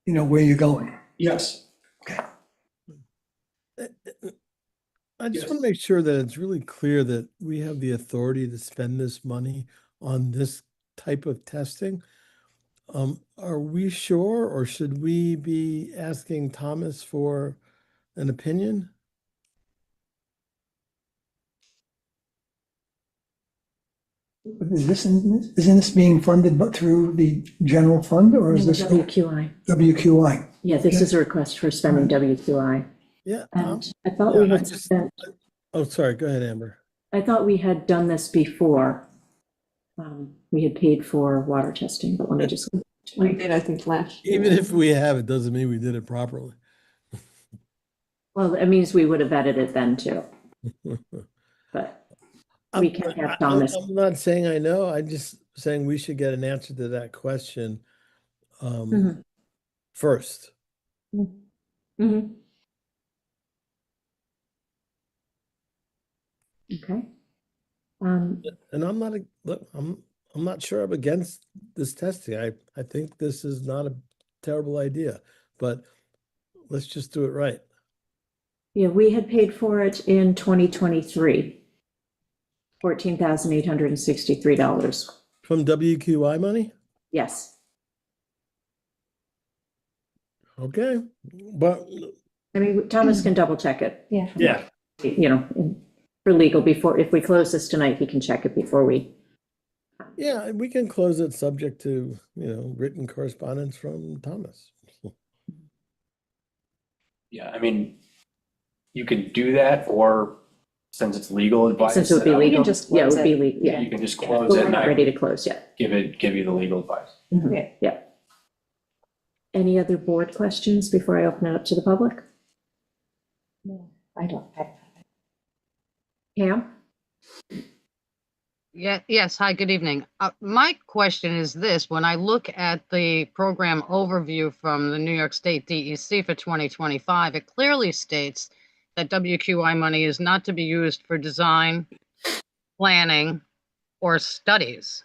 where you're going. Yes. Okay. I just Yes. want to make sure that it's really clear that we have the authority to spend this money on this type of testing. Are we sure, or should we be asking Thomas for an opinion? Isn't this being funded through the general fund, or is this WQI. WQI? Yeah, this is a request for spending WQI. Yeah. And I thought we yeah, I had just- spent, Oh, sorry. Go ahead, Amber. I thought we had done this before. We had paid for water testing, but let me just. We did, I think, last year. Even if we have, it doesn't mean we did it properly. Well, it means we would have vetted it then too, but we can have Thomas. I'm not saying I know. I'm just saying we should get an answer to that question Mhm. first. Mhm. Okay. And I'm not, look, I'm not sure I'm against this testing. I think this is not a terrible idea. but let's just do it right. Yeah, we had paid for it in 2023, $14,863. From WQI money? Yes. Okay, but I mean, Thomas can double check it, Yeah. yeah, you know, for legal before, if we close this tonight, he can check it before we. yeah, we can close it subject to, written correspondence from Thomas. Yeah, I mean, you can do that, or since it's legal advice. Since it would be then We legal. can just Yeah, it close would be it. legal, yeah. You can just But close we're it and not I ready to close yet. give you the legal advice. Okay. Yeah. Any other board questions before I open it up to the public? No, I don't. Pam? Yeah, yes. Hi, good evening. My question is this: when I look at the program overview from the New York State DEC for 2025, it clearly states that WQI money is not to be used for design, planning, or studies.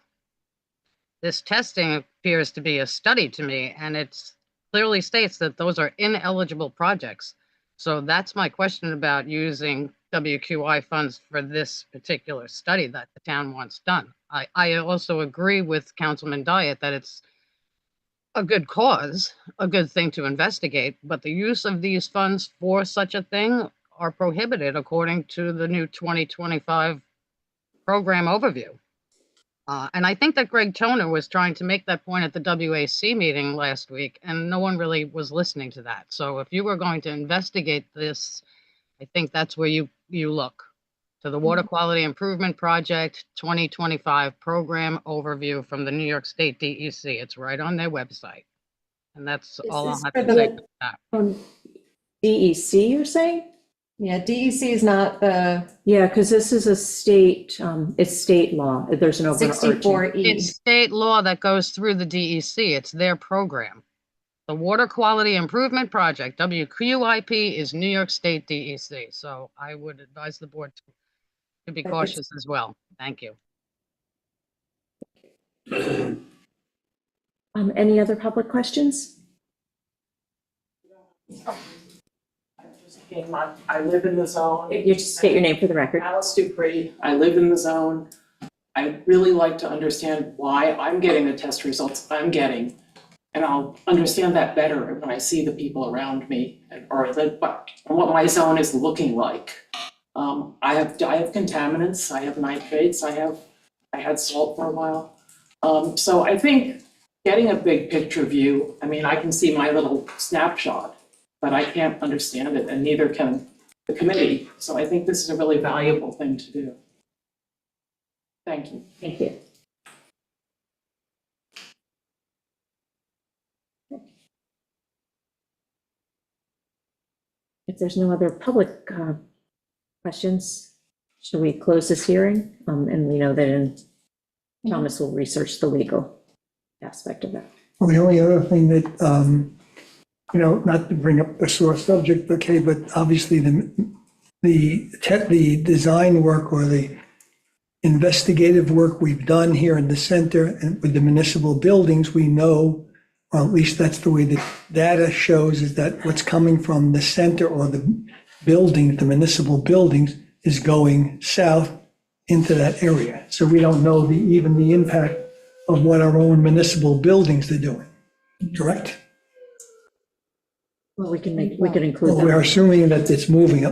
This testing appears to be a study to me, and it clearly states that those are ineligible projects. So that's my question about using WQI funds for this particular study that the town wants done. I also agree with Councilman Diet that it's a good cause, a good thing to investigate, but the use of these funds for such a thing are prohibited according to the new 2025 program overview. And I think that Greg Toner was trying to make that point at the WAC meeting last week, and no one really was listening to that. So if you were going to investigate this, I think that's where you look to the Water Quality Improvement Project 2025 program overview from the New York State DEC. It's right on their website. And that's all I'll this have for to the- say about that. DEC, you're saying? Yeah, DEC is not the Yeah, because this is a state, it's state law. There's an overarching. 64E. It's state law that goes through the DEC. It's their program. The Water Quality Improvement Project, WQIP, is New York State DEC. So I would advise the board to be cautious as well. Thank you. Any other public questions? I live in the zone. You just state your name for the record. Alice Dupree, I live in the zone. I'd really like to understand why I'm getting the test results I'm getting. And I'll understand that better when I see the people around me or what my zone is looking like. I have contaminants, I have nitrates, I had salt for a while. So I think getting a big picture view, I mean, I can see my little snapshot, but I can't understand it, and neither can the committee. So I think this is a really valuable thing to do. Thank you. Thank you. If there's no other public questions, should we close this hearing? And we know that Thomas will research the legal aspect of that. Well, the only other thing that, not to bring up a sore subject, okay, but obviously the design work or the investigative work we've done here in the center and with the municipal buildings, we know, or at least that's the way the data shows, is that what's coming from the center or the building, the municipal buildings, is going south into that area. So we don't know even the impact of what our own municipal buildings are doing, correct? Well, we can include Well, we're that. assuming that it's moving.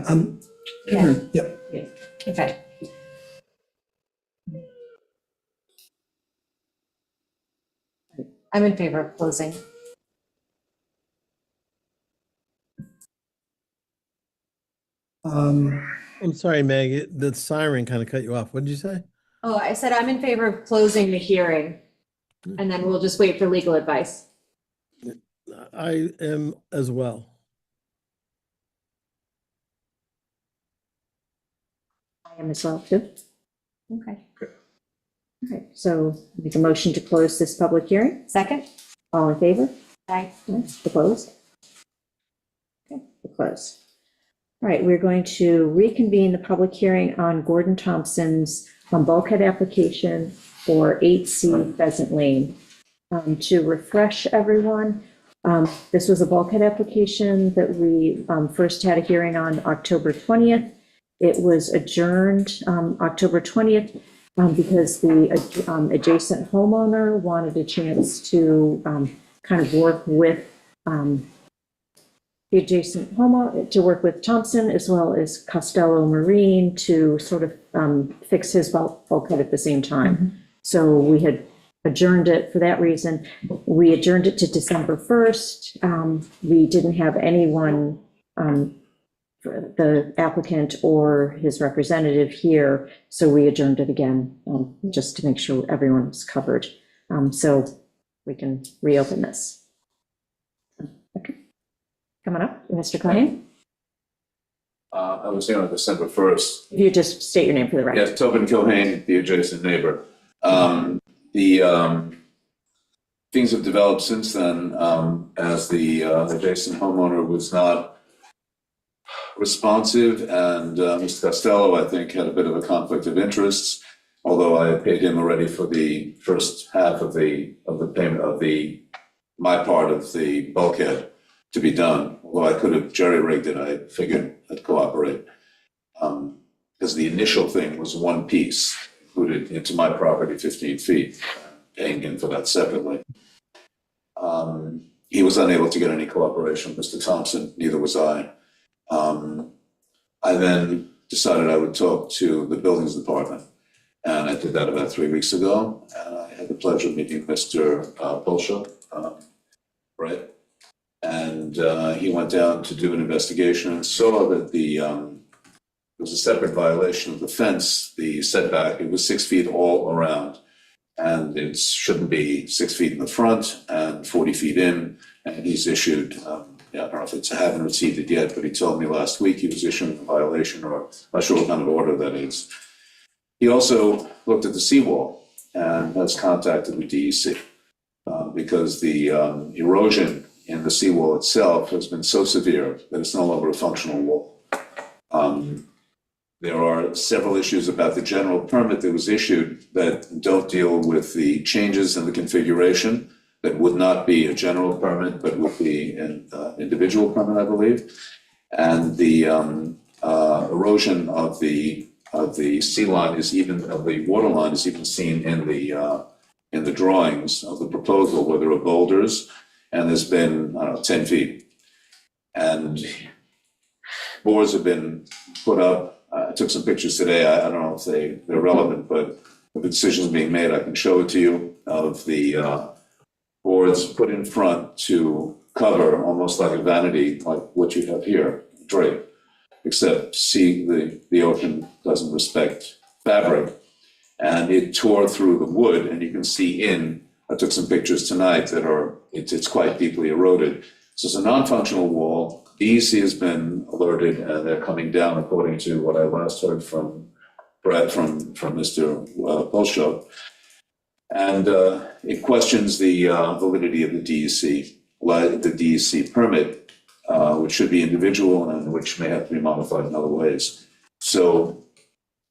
Yeah. Yep. Okay. I'm in favor of closing. I'm sorry, Meg, the siren kind of cut you off. What did you say? Oh, I said I'm in favor of closing the hearing, and then we'll just wait for legal advice. I am as well. I am as well too. Okay. All right, so make a motion to close this public hearing. Second? All in favor? Aye. To close? Okay, to close. All right, we're going to reconvene the public hearing on Gordon Thompson's bulkhead application for 8C Pheasant Lane. To refresh everyone, This was a bulkhead application that we first had a hearing on October 20th. It was adjourned October 20th because the adjacent homeowner wanted a chance to kind of work with the adjacent homeowner, to work with Thompson as well as Costello Marine to sort of fix his bulkhead at the same time. So we had adjourned it for that reason. We adjourned it to December 1st. We didn't have anyone, the applicant or his representative here, so we adjourned it again, just to make sure everyone was covered. So we can reopen this. Okay. Coming up, Mr. Cohen, I was here on December 1st. if you just state your name for the record. Yes, Tobin Cohen, the adjacent neighbor. Things have developed since then, as the adjacent homeowner was not responsive, and Mr. Costello, I think, had a bit of a conflict of interests, although I had paid him already for the first half of the payment of my part of the bulkhead to be done. Although I could have jerry-rigged it, I figured I'd cooperate. Because the initial thing was one piece, included into my property 15 feet, paying him for that separately. He was unable to get any cooperation, Mr. Thompson, neither was I. I then decided I would talk to the buildings department, and I did that about 3 weeks ago, and I had the pleasure of meeting Mr. Polsha, right? And he went down to do an investigation and saw that there was a separate violation of the fence, the setback. It was 6 feet all around, and it shouldn't be 6 feet in the front and 40 feet in. And he's issued, I don't know if I haven't received it yet, but he told me last week he was issuing a violation, or I'm not sure what kind of order that is. He also looked at the seawall and has contacted the DEC because the erosion in the seawall itself has been so severe that it's no longer a functional wall. There are several issues about the general permit that was issued that don't deal with the changes in the configuration, that would not be a general permit, but would be an individual permit, I believe. And the erosion of the sea line is even, of the water line is even seen in the drawings of the proposal, where there are boulders, and there's been, 10 feet. And boards have been put up. I took some pictures today. I don't know if they're relevant, but if the decision's being made, I can show it to you, of the boards put in front to cover, almost like a vanity, like what you have here, drape, except the ocean doesn't respect fabric. And it tore through the wood, and you can see I took some pictures tonight that it's quite deeply eroded. So it's a non-functional wall. DEC has been alerted, and they're coming down, according to what I last heard from Brett, from Mr. Polsha. And it questions the validity of the DEC permit, which should be individual and which may have to be modified in other ways. So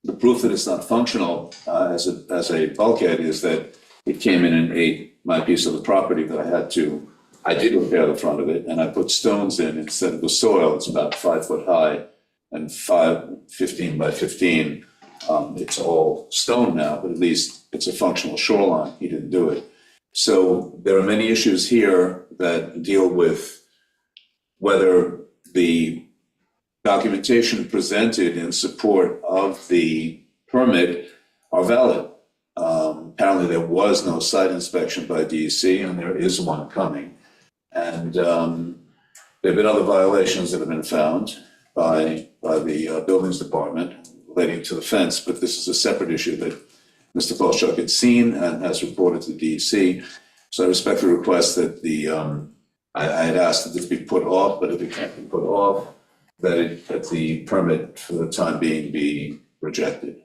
the proof that it's not functional as a bulkhead is that it came in and ate my piece of the property that I did repair the front of it, and I put stones in instead of the soil. It's about 5 foot high and 15 by 15. It's all stone now, but at least it's a functional shoreline. He didn't do it. So there are many issues here that deal with whether the documentation presented in support of the permit are valid. Apparently there was no site inspection by DEC, and there is one coming. And there have been other violations that have been found by the buildings department relating to the fence, but this is a separate issue that Mr. Polchuk had seen and has reported to DEC. So I respectfully request that I had asked that this be put off, but if it can't be put off, that the permit for the time being be rejected.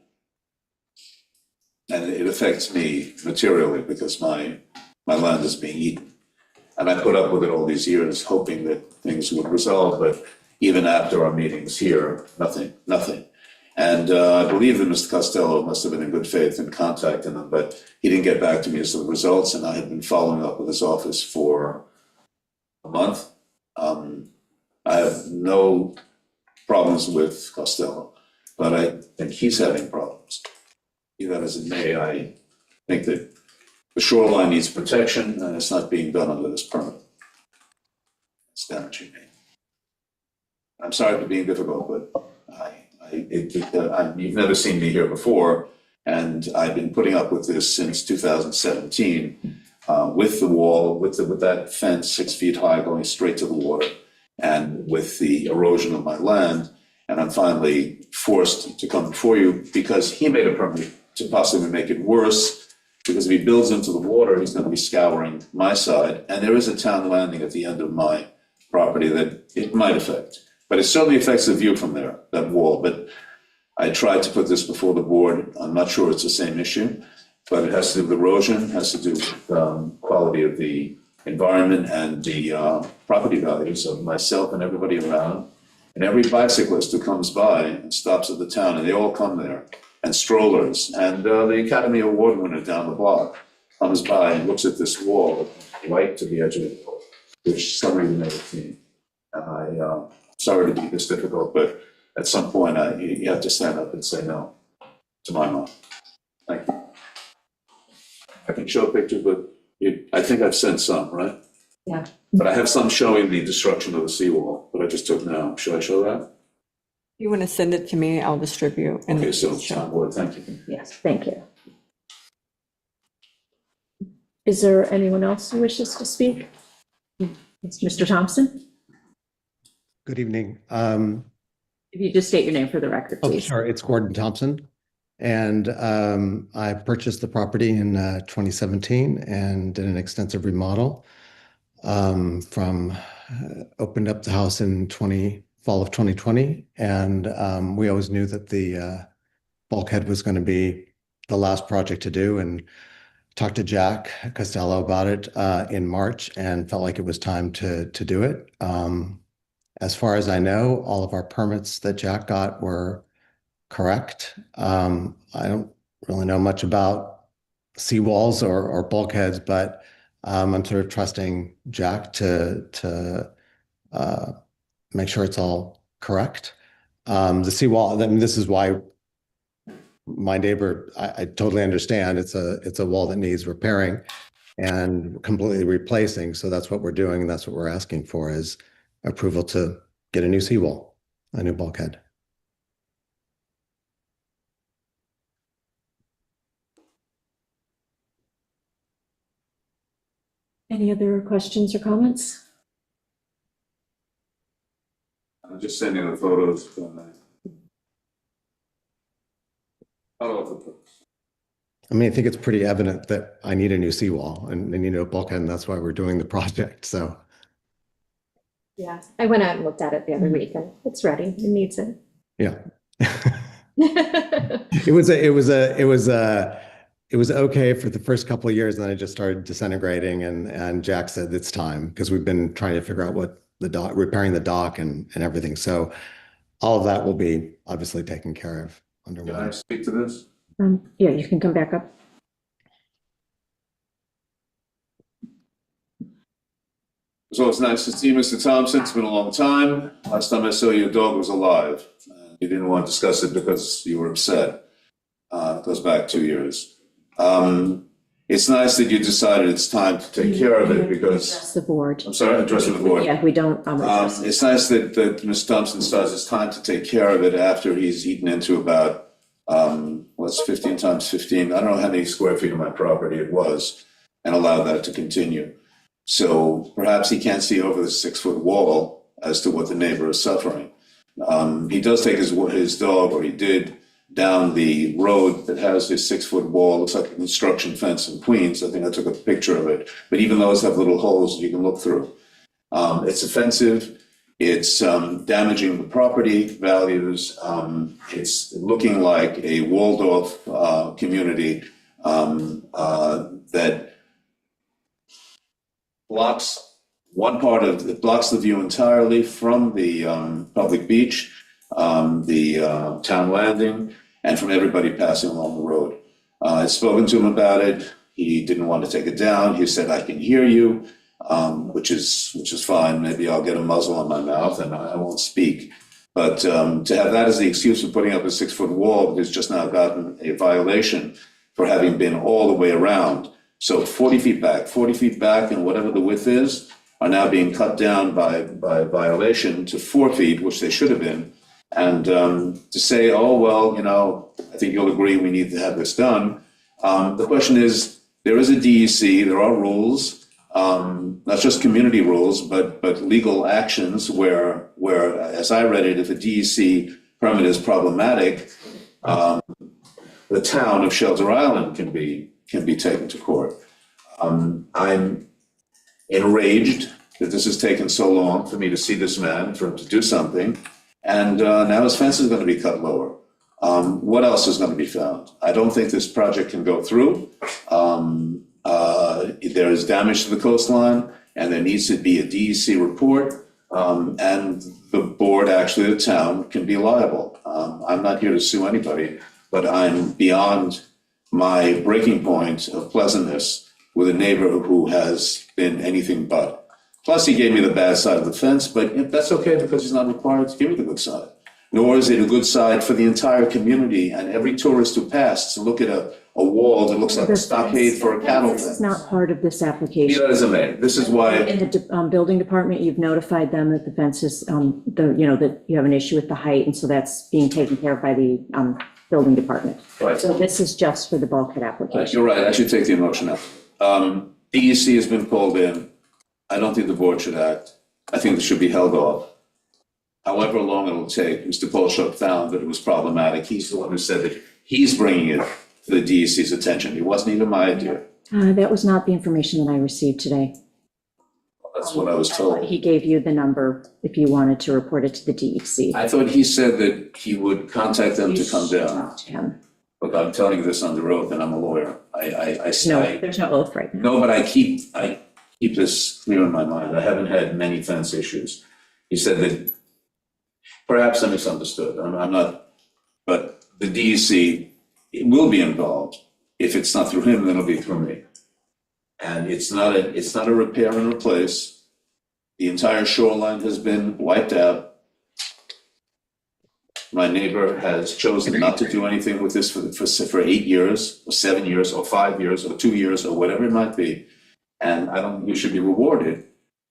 And it affects me materially because my land is being eaten. And I put up with it all these years, hoping that things would resolve, but even after our meetings here, nothing. And I believe that Mr. Costello must have been in good faith in contacting them, but he didn't get back to me as to the results, and I had been following up with his office for a month. I have no problems with Costello, but I think he's having problems. Be that as it may, I think that the shoreline needs protection and it's not being done under this permit. It's damaging me. I'm sorry for being difficult, but you've never seen me here before, and I've been putting up with this since 2017, with the wall, with that fence 6 feet high going straight to the water, and with the erosion of my land, and I'm finally forced to come before you because he made a permit to possibly make it worse, because if he builds into the water, he's going to be scouring my side, and there is a town landing at the end of my property that it might affect. But it certainly affects the view from there, that wall. But I tried to put this before the board. I'm not sure it's the same issue, but it has to do with erosion, has to do with quality of the environment and the property values of myself and everybody around. And every bicyclist who comes by and stops at the town, and they all come there, and strollers, and the Academy Award winner down the block comes by and looks at this wall right to the edge of the wall, which some of you may have seen. And sorry to be this difficult, but at some point, you have to stand up and say no, to my mind. Thank you. I can show a picture, but I think I've sent some, right? Yeah. But I have some showing the destruction of the seawall, that I just took now. Should I show that? If you want to send it to me, I'll distribute. And Okay, so, John Board, thank you. Yes, thank you. Is there anyone else who wishes to speak? It's Mr. Thompson? Good evening. If you just state your name for the record, Oh, please. sure. It's Gordon Thompson. And I purchased the property in 2017 and did an extensive remodel opened up the house in fall of 2020. And we always knew that the bulkhead was going to be the last project to do, and talked to Jack Costello about it in March and felt like it was time to do it. As far as I know, all of our permits that Jack got were correct. I don't really know much about seawalls or bulkheads, but I'm sort of trusting Jack to make sure it's all correct. The seawall, I mean, this is why my neighbor, I totally understand. It's a wall that needs repairing and completely replacing. So that's what we're doing. And that's what we're asking for, is approval to get a new seawall, a new bulkhead. Any other questions or comments? I'm just sending the photos. I mean, I think it's pretty evident that I need a new seawall and I need a bulkhead, and that's why we're doing the project. So Yeah, I went out and looked at it the other week and it's ready. It needs it. yeah. It was okay for the first couple of years, and then it just started disintegrating, and Jack said it's time, because we've been trying to figure out what repairing the dock and everything. So all of that will be obviously taken care of under Can one. I speak to this? Yeah, you can come back up. So it's nice to see you, Mr. Thompson. It's been a long time. Last time I saw you, your dog was alive. You didn't want to discuss it because you were upset. It goes back 2 years. It's nice that you decided it's time to take care of it, because, Address the board. I'm sorry, addressing the board. Yeah, we don't. It's nice that Mr. Thompson decides it's time to take care of it after he's eaten into about, 15 times 15? I don't know how many square feet of my property it was, and allowed that to continue. So perhaps he can't see over the 6-foot wall as to what the neighbor is suffering. He does take his dog, or he did, down the road that has his 6-foot wall. Looks like a construction fence in Queens. I think I took a picture of it. But even those have little holes you can look through. It's offensive. It's damaging the property values. It's looking like a walled-off community that blocks blocks the view entirely from the public beach, the town landing, and from everybody passing along the road. I've spoken to him about it. He didn't want to take it down. He said, I can hear you. which is fine. Maybe I'll get a muzzle on my mouth and I won't speak. But to have that as the excuse for putting up a 6-foot wall who's just now gotten a violation for having been all the way around. So 40 feet back, and whatever the width is, are now being cut down by violation to 4 feet, which they should have been. And to say, oh, well, I think you'll agree we need to have this done. The question is, there is a DEC, there are rules, not just community rules, but legal actions where, as I read it, if a DEC permit is problematic, the town of Shelter Island can be taken to court. I'm enraged that this has taken so long for me to see this man, for him to do something, and now his fence is going to be cut lower. What else is going to be found? I don't think this project can go through. There is damage to the coastline, and there needs to be a DEC report, and the board, actually the town, can be liable. I'm not here to sue anybody, but I'm beyond my breaking point of pleasantness with a neighbor who has been anything but. Plus, he gave me the bad side of the fence, but that's okay because he's not required to give me the good side. Nor is it a good side for the entire community and every tourist who passed to look at a wall that looks like a stockade for a cattle This fence. is not part of this Be application. that as it may, this is why. In the building department, you've notified them that the fence is, that you have an issue with the height, and so that's being taken care of by the building department. Right. So this is just for the bulkhead application. You're right, I should take the emotion out. DEC has been called in. I don't think the board should act. I think this should be held off. However long it'll take, Mr. Polshuk found that it was problematic. He's the one who said that he's bringing it to the DEC's attention. It wasn't even my idea. That was not the information that I received today. That's what I was told. He gave you the number if you wanted to report it to the DEC. I thought he said that he would contact them to come You should down. talk to him. Look, I'm telling you this under oath, and I'm a lawyer. No, there's no oath right now. No, but I keep this clear in my mind. I haven't had many fence issues. He said that, perhaps I misunderstood. I'm not, but the DEC will be involved. If it's not through him, then it'll be through me. And it's not a repair and replace. The entire shoreline has been wiped out. My neighbor has chosen not to do anything with this for 8 years, or 7 years, or 5 years, or 2 years, or whatever it might be. And I don't think you should be rewarded.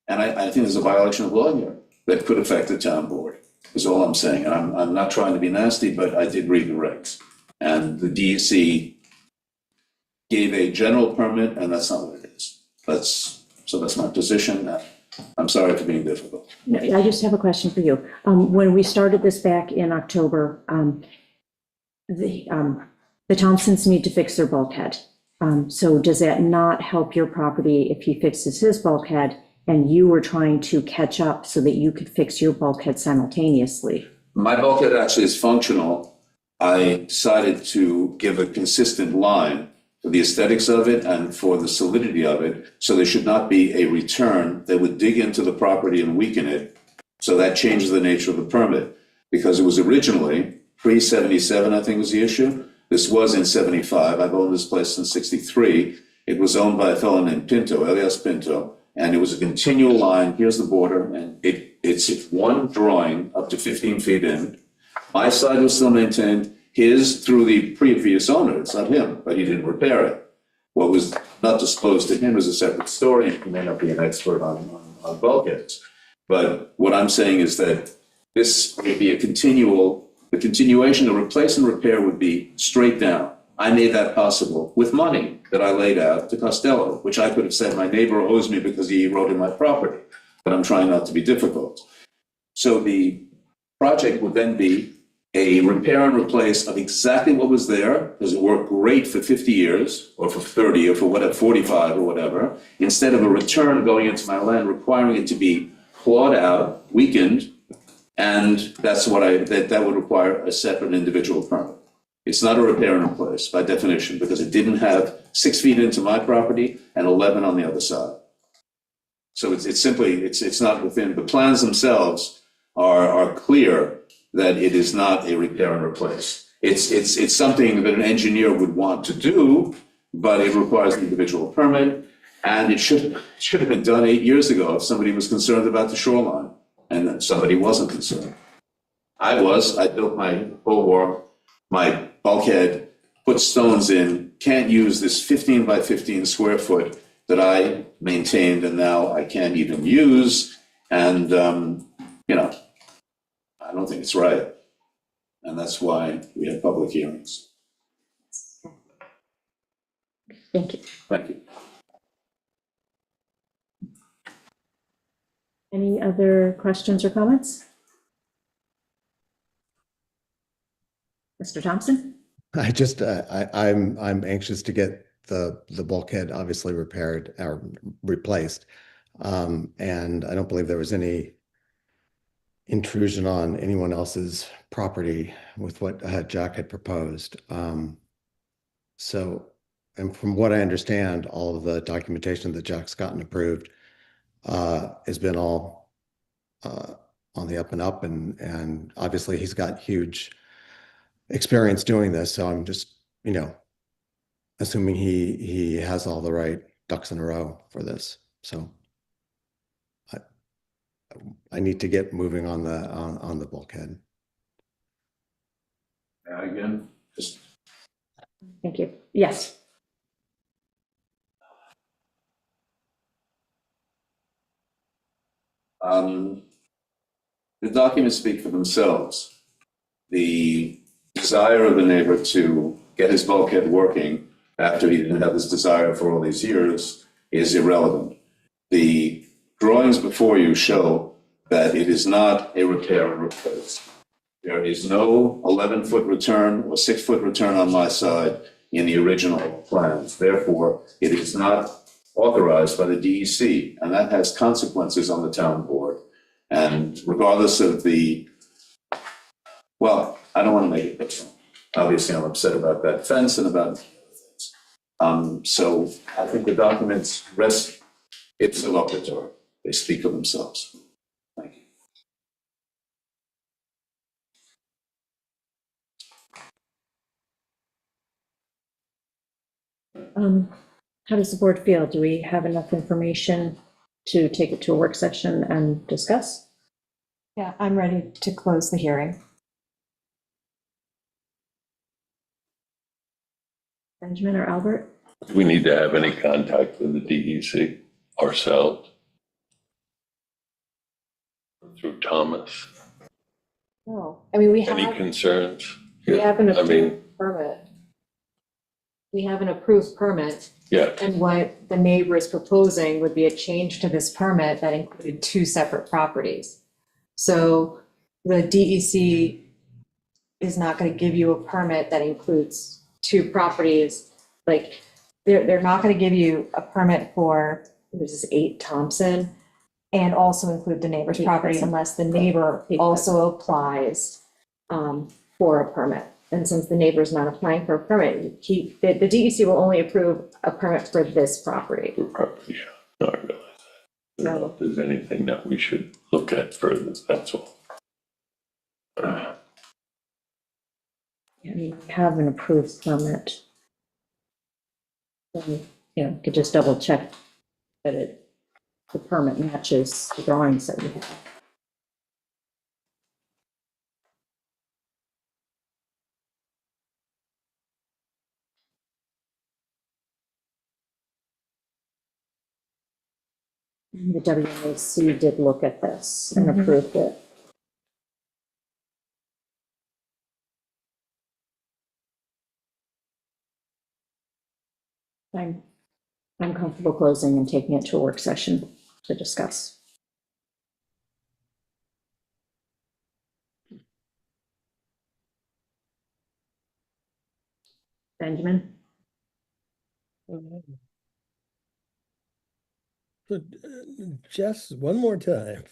And I think there's a violation of law here that could affect the town board, is all I'm saying. And I'm not trying to be nasty, but I did read the regs. And the DEC gave a general permit, and that's not what it is. That's my position. I'm sorry for being difficult. No, I just have a question for you. When we started this back in October, the Thompsons need to fix their bulkhead. So does that not help your property if he fixes his bulkhead and you were trying to catch up so that you could fix your bulkhead simultaneously? My bulkhead actually is functional. I decided to give a consistent line for the aesthetics of it and for the solidity of it. So there should not be a return that would dig into the property and weaken it. So that changes the nature of the permit, because it was originally pre-77, I think was the issue. This was in 75. I've owned this place since 63. It was owned by a fellow named Pinto, Elias Pinto, and it was a continual line. Here's the border, and it's one drawing up to 15 feet in. My side was still maintained. His through the previous owner. It's not him, but he didn't repair it. What was not disclosed to him is a separate story, and he may not be an expert on bulkheads. But what I'm saying is that this would be the continuation, the replace and repair would be straight down. I made that possible with money that I laid out to Costello, which I could have said my neighbor owes me because he eroded my property, but I'm trying not to be difficult. So the project would then be a repair and replace of exactly what was there, because it worked great for 50 years, or for 30, or for whatever, 45 or whatever, instead of a return going into my land, requiring it to be clawed out, weakened, and that's what that would require a separate individual permit. It's not a repair and replace by definition, because it didn't have 6 feet into my property and 11 on the other side. So it's simply not within, the plans themselves are clear that it is not a repair and replace. It's something that an engineer would want to do, but it requires an individual permit. And it should have been done 8 years ago if somebody was concerned about the shoreline, and then somebody wasn't concerned. I built my bulwark, my bulkhead, put stones in, can't use this 15 by 15 square foot that I maintained and now I can't even use. And, you know, I don't think it's right. And that's why we have public hearings. Thank you. Thank you. Any other questions or comments? Mr. Thompson? I'm anxious to get the bulkhead obviously repaired or replaced. And I don't believe there was any intrusion on anyone else's property with what Jack had proposed. So, and from what I understand, all of the documentation that Jack's gotten approved has been all on the up and up, and obviously he's got huge experience doing this. So I'm just, you know, assuming he has all the right ducks in a row for this. So I need to get moving on the bulkhead. Again, just Thank you. Yes. the documents speak for themselves. The desire of the neighbor to get his bulkhead working after he didn't have this desire for all these years is irrelevant. The drawings before you show that it is not a repair and replace. There is no 11-foot return or 6-foot return on my side in the original plans. Therefore, it is not authorized by the DEC, and that has consequences on the town board. And regardless of well, I don't want to make it personal. Obviously, I'm upset about that fence and about things. So I think the documents rest ipso loquitur. They speak for themselves. Thank you. How does the board feel? Do we have enough information to take it to a work session and discuss? Yeah, I'm ready to close the hearing. Benjamin or Albert? Do we need to have any contact with the DEC ourselves? Through Thomas? No, I mean, we Any have, concerns? we have an I mean, approved permit. We have an approved permit, yeah, and what the neighbor is proposing would be a change to this permit that included two separate properties. So the DEC is not going to give you a permit that includes two properties. Like, they're not going to give you a permit for, this is 8 Thompson, and also include the neighbor's property unless the neighbor also applies for a permit. And since the neighbor is not applying for a permit, the DEC will only approve a permit for this property. the property, yeah, no, I realize that. I don't know if there's anything that we should look at further, that's all. I mean, we have an approved permit. So, you know, could just double check that the permit matches the drawings that we have. The WAC did look at this and approved it. I'm comfortable closing and taking it to a work session to discuss. Benjamin? So, Jess, one more time.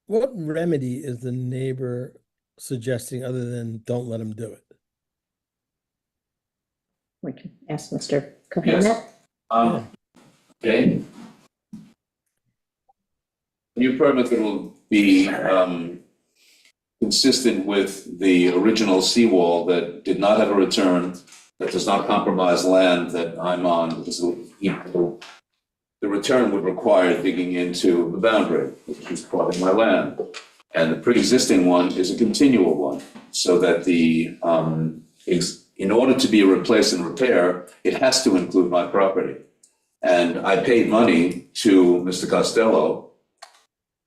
What remedy is the neighbor suggesting other than don't let him do it? We can ask Mr. Cohen. Okay. New permit that will be consistent with the original seawall that did not have a return that does not compromise land that I'm on, because the return would require digging into the boundary, which is part of my land. And the pre-existing one is a continual one, so that in order to be a replace and repair, it has to include my property. And I paid money to Mr. Costello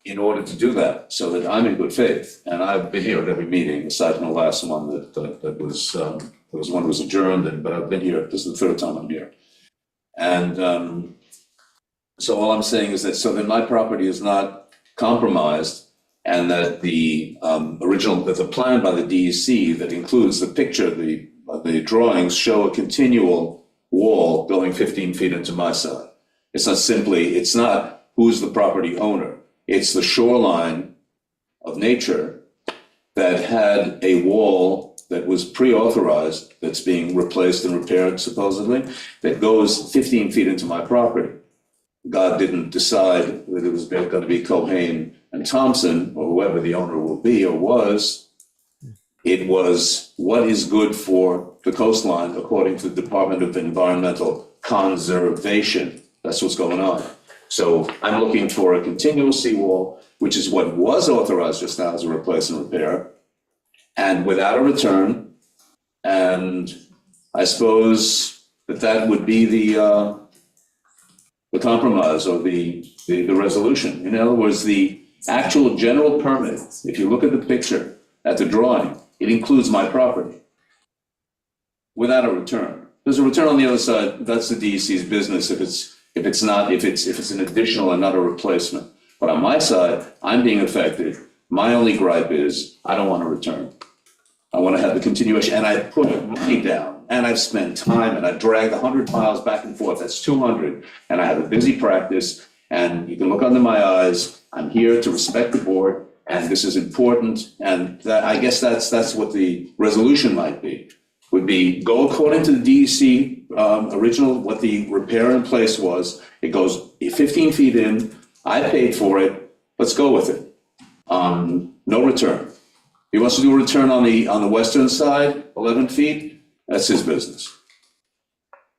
in order to do that, so that I'm in good faith. And I've been here at every meeting, aside from the last one that was, there was one that was adjourned, but I've been here, this is the third time I'm here. And so all I'm saying is that, so that my property is not compromised, and that the the plan by the DEC that includes the picture, the drawings show a continual wall going 15 feet into my side. It's not who's the property owner. It's the shoreline of nature that had a wall that was pre-authorized, that's being replaced and repaired supposedly, that goes 15 feet into my property. God didn't decide that it was going to be Cohane and Thompson, or whoever the owner will be or was. It was what is good for the coastline according to the Department of Environmental Conservation. That's what's going on. So I'm looking for a continual seawall, which is what was authorized just now as a replace and repair, and without a return. And I suppose that would be the compromise or the resolution. In other words, the actual general permit, if you look at the picture, at the drawing, it includes my property without a return. There's a return on the other side. That's the DEC's business if it's an additional and not a replacement. But on my side, I'm being affected. My only gripe is I don't want a return. I want to have the continuation, and I put money down, and I've spent time, and I've dragged 100 miles back and forth. That's 200, and I have a busy practice, and you can look under my eyes. I'm here to respect the board, and this is important, and I guess that's what the resolution might be. Would be go according to the DEC original, what the repair in place was. It goes 15 feet in. I paid for it. Let's go with it. No return. He wants to do a return on the western side, 11 feet. That's his business.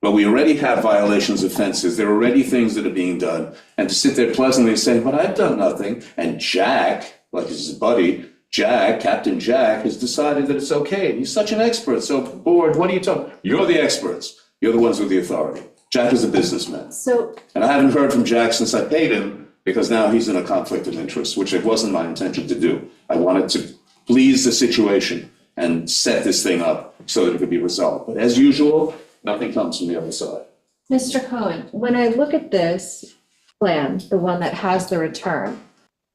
But we already have violations of fences. There are already things that are being done. And to sit there pleasantly and say, but I've done nothing. And Jack, like his buddy, Captain Jack, has decided that it's okay. He's such an expert. So, board, what are you talking? You're the experts. You're the ones with the authority. Jack is a businessman. And I haven't heard from Jack since I paid him, because now he's in a conflict of interest, which it wasn't my intention to do. I wanted to please the situation and set this thing up so that it could be resolved. But as usual, nothing comes from the other side. Mr. Cohen, when I look at this plan, the one that has the return,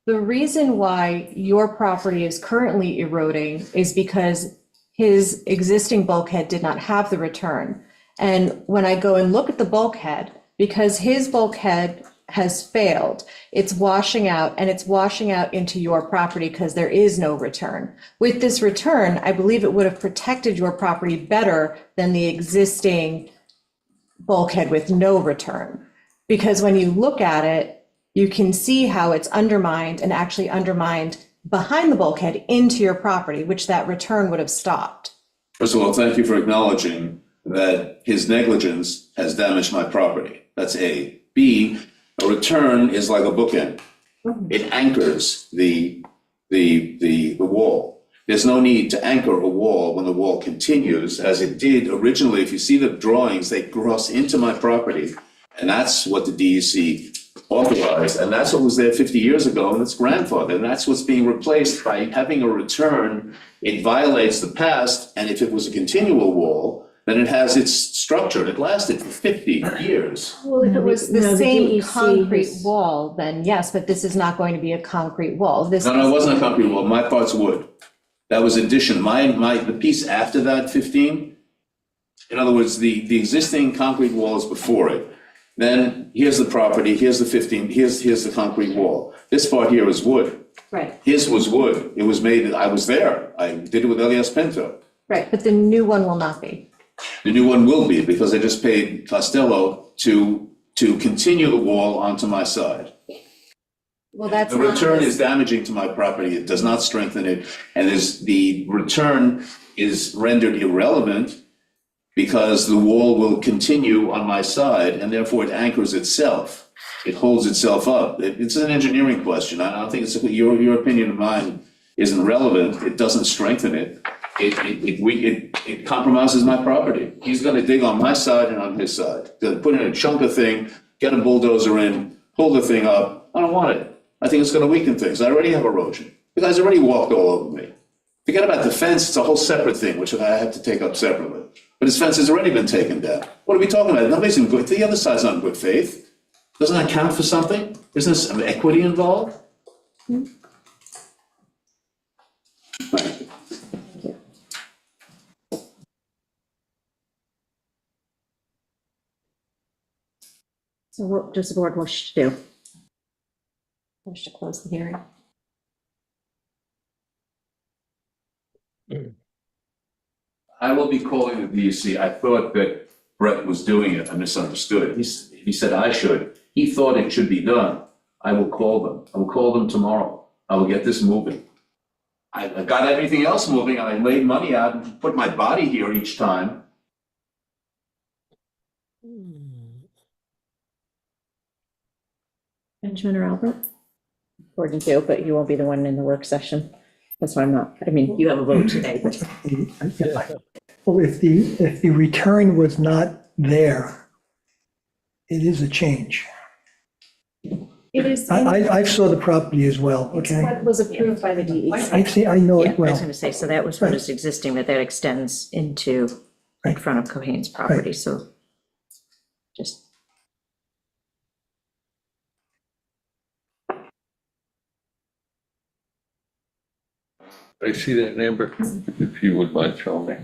the reason why your property is currently eroding is because his existing bulkhead did not have the return. And when I go and look at the bulkhead, because his bulkhead has failed, it's washing out, and it's washing out into your property because there is no return. With this return, I believe it would have protected your property better than the existing bulkhead with no return. Because when you look at it, you can see how it's undermined and actually undermined behind the bulkhead into your property, which that return would have stopped. First of all, thank you for acknowledging that his negligence has damaged my property. That's A. B, a return is like a bookend. It anchors the wall. There's no need to anchor a wall when the wall continues, as it did originally. If you see the drawings, they cross into my property, and that's what the DEC authorized, and that's what was there 50 years ago, and it's grandfathered, and that's what's being replaced by having a return. It violates the past, and if it was a continual wall, then it has its structure. It lasted for 50 years. Well, if it was the No, the same DEC concrete has- wall, then yes, but this is not going to be a concrete wall. This No, it wasn't a concrete wall. My part's wood. That was addition. The piece after that, 15, in other words, the existing concrete wall is before it. Then here's the property, here's the 15, here's the concrete wall. This part here is wood. Right, His was wood. It was made, I was there. I did it with Elias Pinto. right, but the new one will not be. The new one will be, because I just paid Costello to continue the wall onto my side. Well, that's The not. return is damaging to my property. It does not strengthen it. And the return is rendered irrelevant because the wall will continue on my side, and therefore it anchors itself. It holds itself up. It's an engineering question. I don't think it's, your opinion of mine isn't relevant. It doesn't strengthen it. It compromises my property. He's gonna dig on my side and on his side. Gonna put in a chunk of thing, get a bulldozer in, pull the thing up. I don't want it. I think it's gonna weaken things. I already have erosion. You guys already walked all over me. Forget about the fence, it's a whole separate thing, which I have to take up separately. But his fence has already been taken down. What are we talking about? Nobody's in good, the other side's not in good faith. Doesn't that count for something? Isn't there some equity involved? Thank you. So what does the board wish to do? Wish to close the hearing. I will be calling the DEC. I thought that Brett was doing it. I misunderstood. He said I should. He thought it should be done. I will call them. I will call them tomorrow. I will get this moving. I got everything else moving, and I laid money out and put my body here each time. Benjamin or Albert? According to, but you won't be the one in the work session. That's why I'm not, I mean, you have a vote today, but Well, if the return was not there, it is a change. It is, I saw the property as well, it's okay? what was approved by the DEC. I see, I know Yeah, it I was well. gonna say, so that was what is existing, but that extends into in front of Cohen's property, so just. I see that, Amber, if you would mind showing me.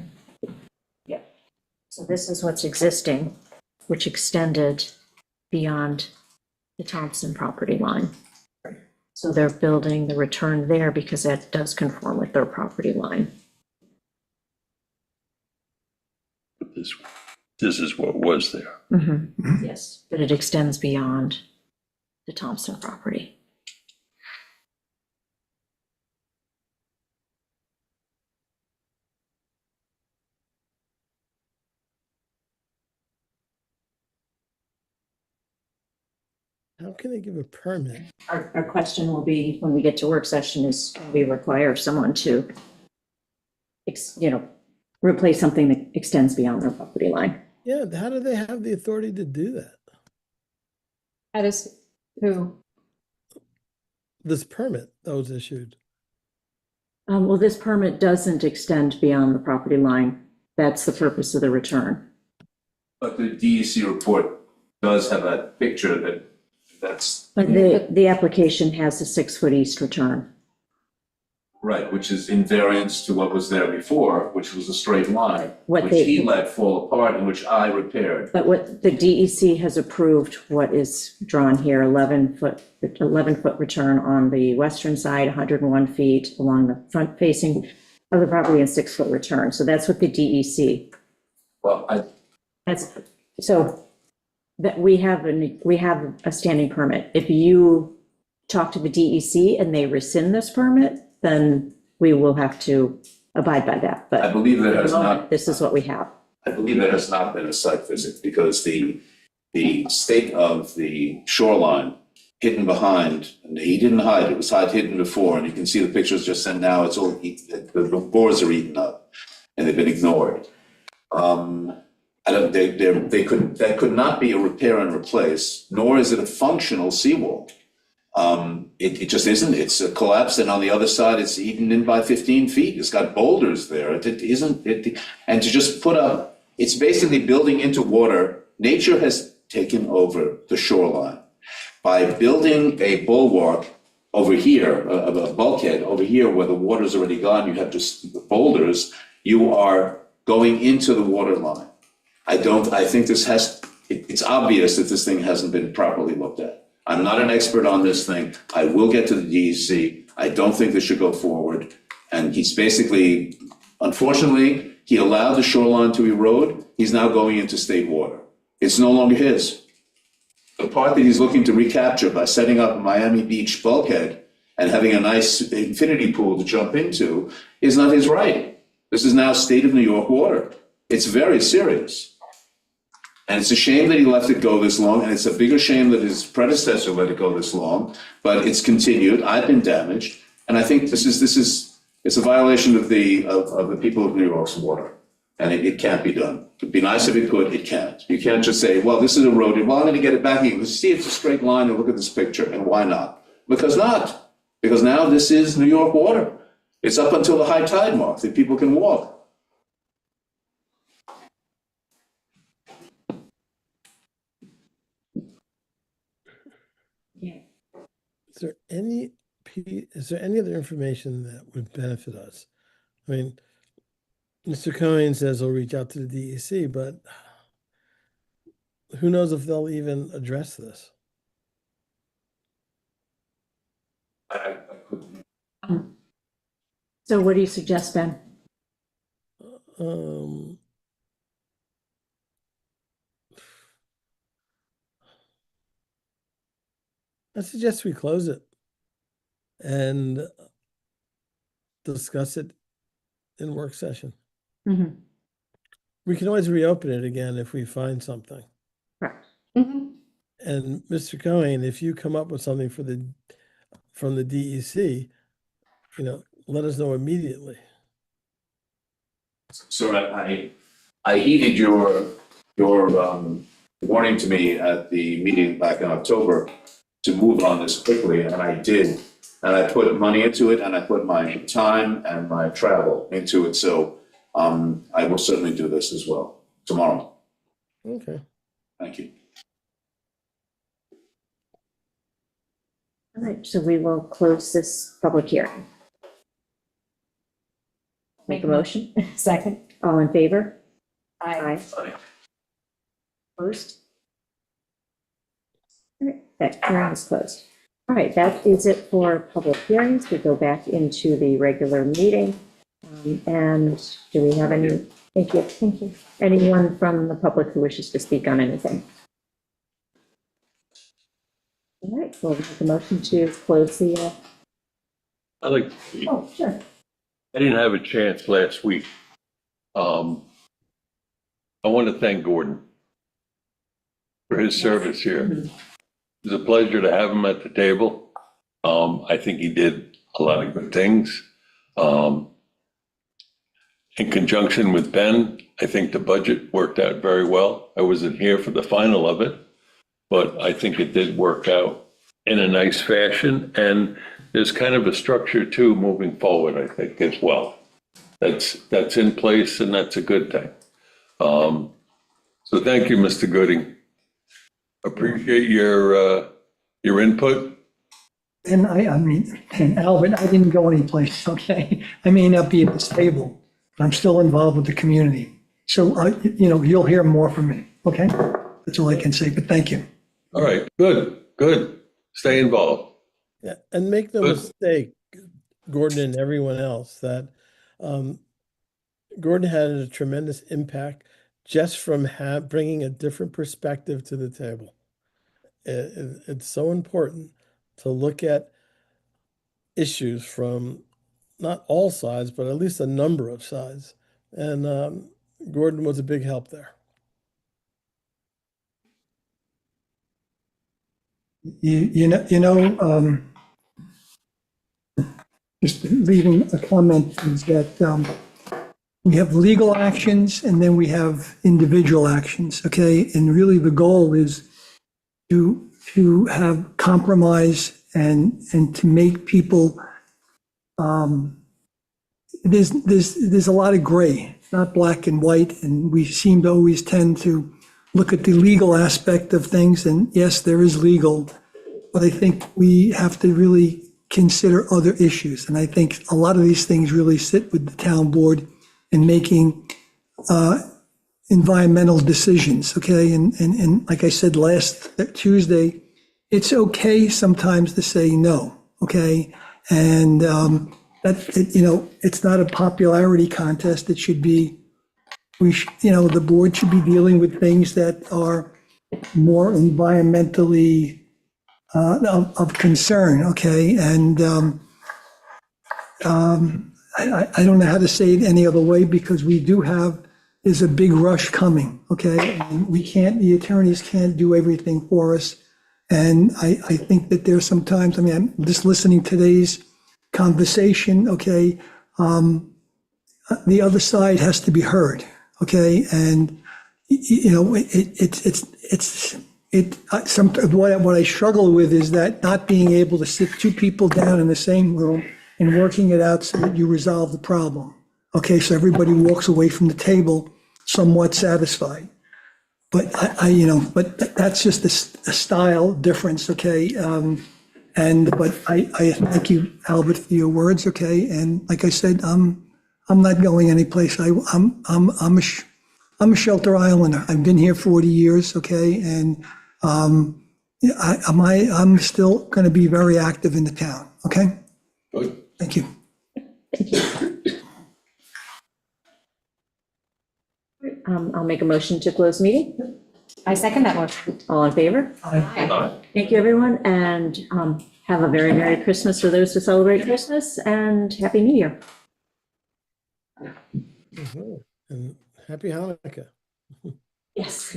So this is what's existing, which extended beyond the Thompson property line. So they're building the return there because that does conform with their property line. This is what was there. Yes, but it extends beyond the Thompson property. How can they give a permit? Our question will be, when we get to work session, is we require someone to, replace something that extends beyond their property line. Yeah, how do they have the authority to do that? that is who? This permit that was issued. Well, this permit doesn't extend beyond the property line. That's the purpose of the return. But the DEC report does have a picture that's But the application has a 6-foot east return. right, which is in variance to what was there before, which was a straight line, What which they- he let fall apart and which I repaired. But what the DEC has approved, what is drawn here, 11-foot return on the western side, 101 feet along the front facing of the property, and 6-foot return. So that's what the DEC, Well, that's, so that we have a standing permit. If you talk to the DEC and they rescind this permit, then we will have to abide by that. But I believe that at has the moment, not, this is what we have. I believe that has not been a site visit because the state of the shoreline hidden behind, and he didn't hide, it was hidden before, and you can see the pictures just sent now, it's all, the boards are eaten up and they've been ignored. That could not be a repair and replace, nor is it a functional seawall. It just isn't, it's a collapse, and on the other side, it's eaten in by 15 feet, it's got boulders there, and to just put up, it's basically building into water. Nature has taken over the shoreline. By building a bulwark over here, a bulkhead over here where the water's already gone, you have just the boulders, you are going into the water line. I think it's obvious that this thing hasn't been properly looked at. I'm not an expert on this thing. I will get to the DEC. I don't think this should go forward. And he's basically, unfortunately, he allowed the shoreline to erode. He's now going into state water. It's no longer his. The part that he's looking to recapture by setting up a Miami Beach bulkhead and having a nice infinity pool to jump into is not his right. This is now state of New York water. It's very serious. And it's a shame that he let it go this long, and it's a bigger shame that his predecessor let it go this long, but it's continued. I've been damaged, and I think this is it's a violation of the people of New York's water, and it can't be done. It'd be nice if it could, it can't. You can't just say, well, this is eroded, well, I'm gonna get it back again. See, it's a straight line, and look at this picture, and why not? Because now this is New York water. It's up until the high tide mark that people can walk. Is there any other information that would benefit us? I mean, Mr. Cohen says he'll reach out to the DEC, but who knows if they'll even address this? So what do you suggest, Ben? I suggest we close it and discuss it in work session. Mhm. We can always reopen it again if we find something. Correct. And Mr. Cohen, if you come up with something from the DEC, let us know immediately. So I heeded your warning to me at the meeting back in October to move on this quickly, and I did. And I put money into it, and I put my time and my travel into it. So I will certainly do this as well tomorrow. Okay. Thank you. All right, so we will close this public hearing. Make a motion. Second. All in favor? Aye. Opposed? All right, that hearing is closed. All right, that is it for public hearings. We go back into the regular meeting. And do we have any, thank you. Anyone from the public who wishes to speak on anything? All right, we'll make a motion to close the, oh, sure. I didn't have a chance last week. I want to thank Gordon for his service here. It was a pleasure to have him at the table. I think he did a lot of good things. In conjunction with Ben, I think the budget worked out very well. I wasn't here for the final of it, but I think it did work out in a nice fashion. And there's kind of a structure too moving forward, I think, as well. That's in place, and that's a good thing. So thank you, Mr. Gooding. Appreciate your input. And and Alvin, I didn't go anyplace, okay? I may not be at this table, but I'm still involved with the community. So, you'll hear more from me, okay? That's all I can say, but thank you. All right, good. Stay involved. Yeah, and make no mistake, Gordon and everyone else, that Gordon had a tremendous impact just from bringing a different perspective to the table. It's so important to look at issues from not all sides, but at least a number of sides. And Gordon was a big help there. Just leaving a comment is that we have legal actions and then we have individual actions, okay? And really the goal is to have compromise and to make people, there's a lot of gray. It's not black and white, and we seem to always tend to look at the legal aspect of things, and yes, there is legal, but I think we have to really consider other issues. And I think a lot of these things really sit with the town board in making environmental decisions, okay? And like I said last Tuesday, it's okay sometimes to say no, okay? And it's not a popularity contest. It should be, the board should be dealing with things that are more environmentally of concern, okay? And I don't know how to say it any other way, because we do have there's a big rush coming, okay? And the attorneys can't do everything for us. And I think that there's sometimes, I mean, I'm just listening to today's conversation, okay? The other side has to be heard, okay? And, what I struggle with is that not being able to sit two people down in the same room and working it out so that you resolve the problem. Okay, so everybody walks away from the table somewhat satisfied. But but that's just a style difference, okay? But I thank you, Albert, for your words, okay? And like I said, I'm not going anyplace. I'm a Shelter Islander. I've been here 40 years, okay? And I'm still going to be very active in the town, okay? Good. Thank you. I'll make a motion to close meeting. I second that motion. All in favor? Thank you, everyone, and have a very Merry Christmas for those who celebrate Christmas, and Happy New Year. And happy Hanukkah. Yes.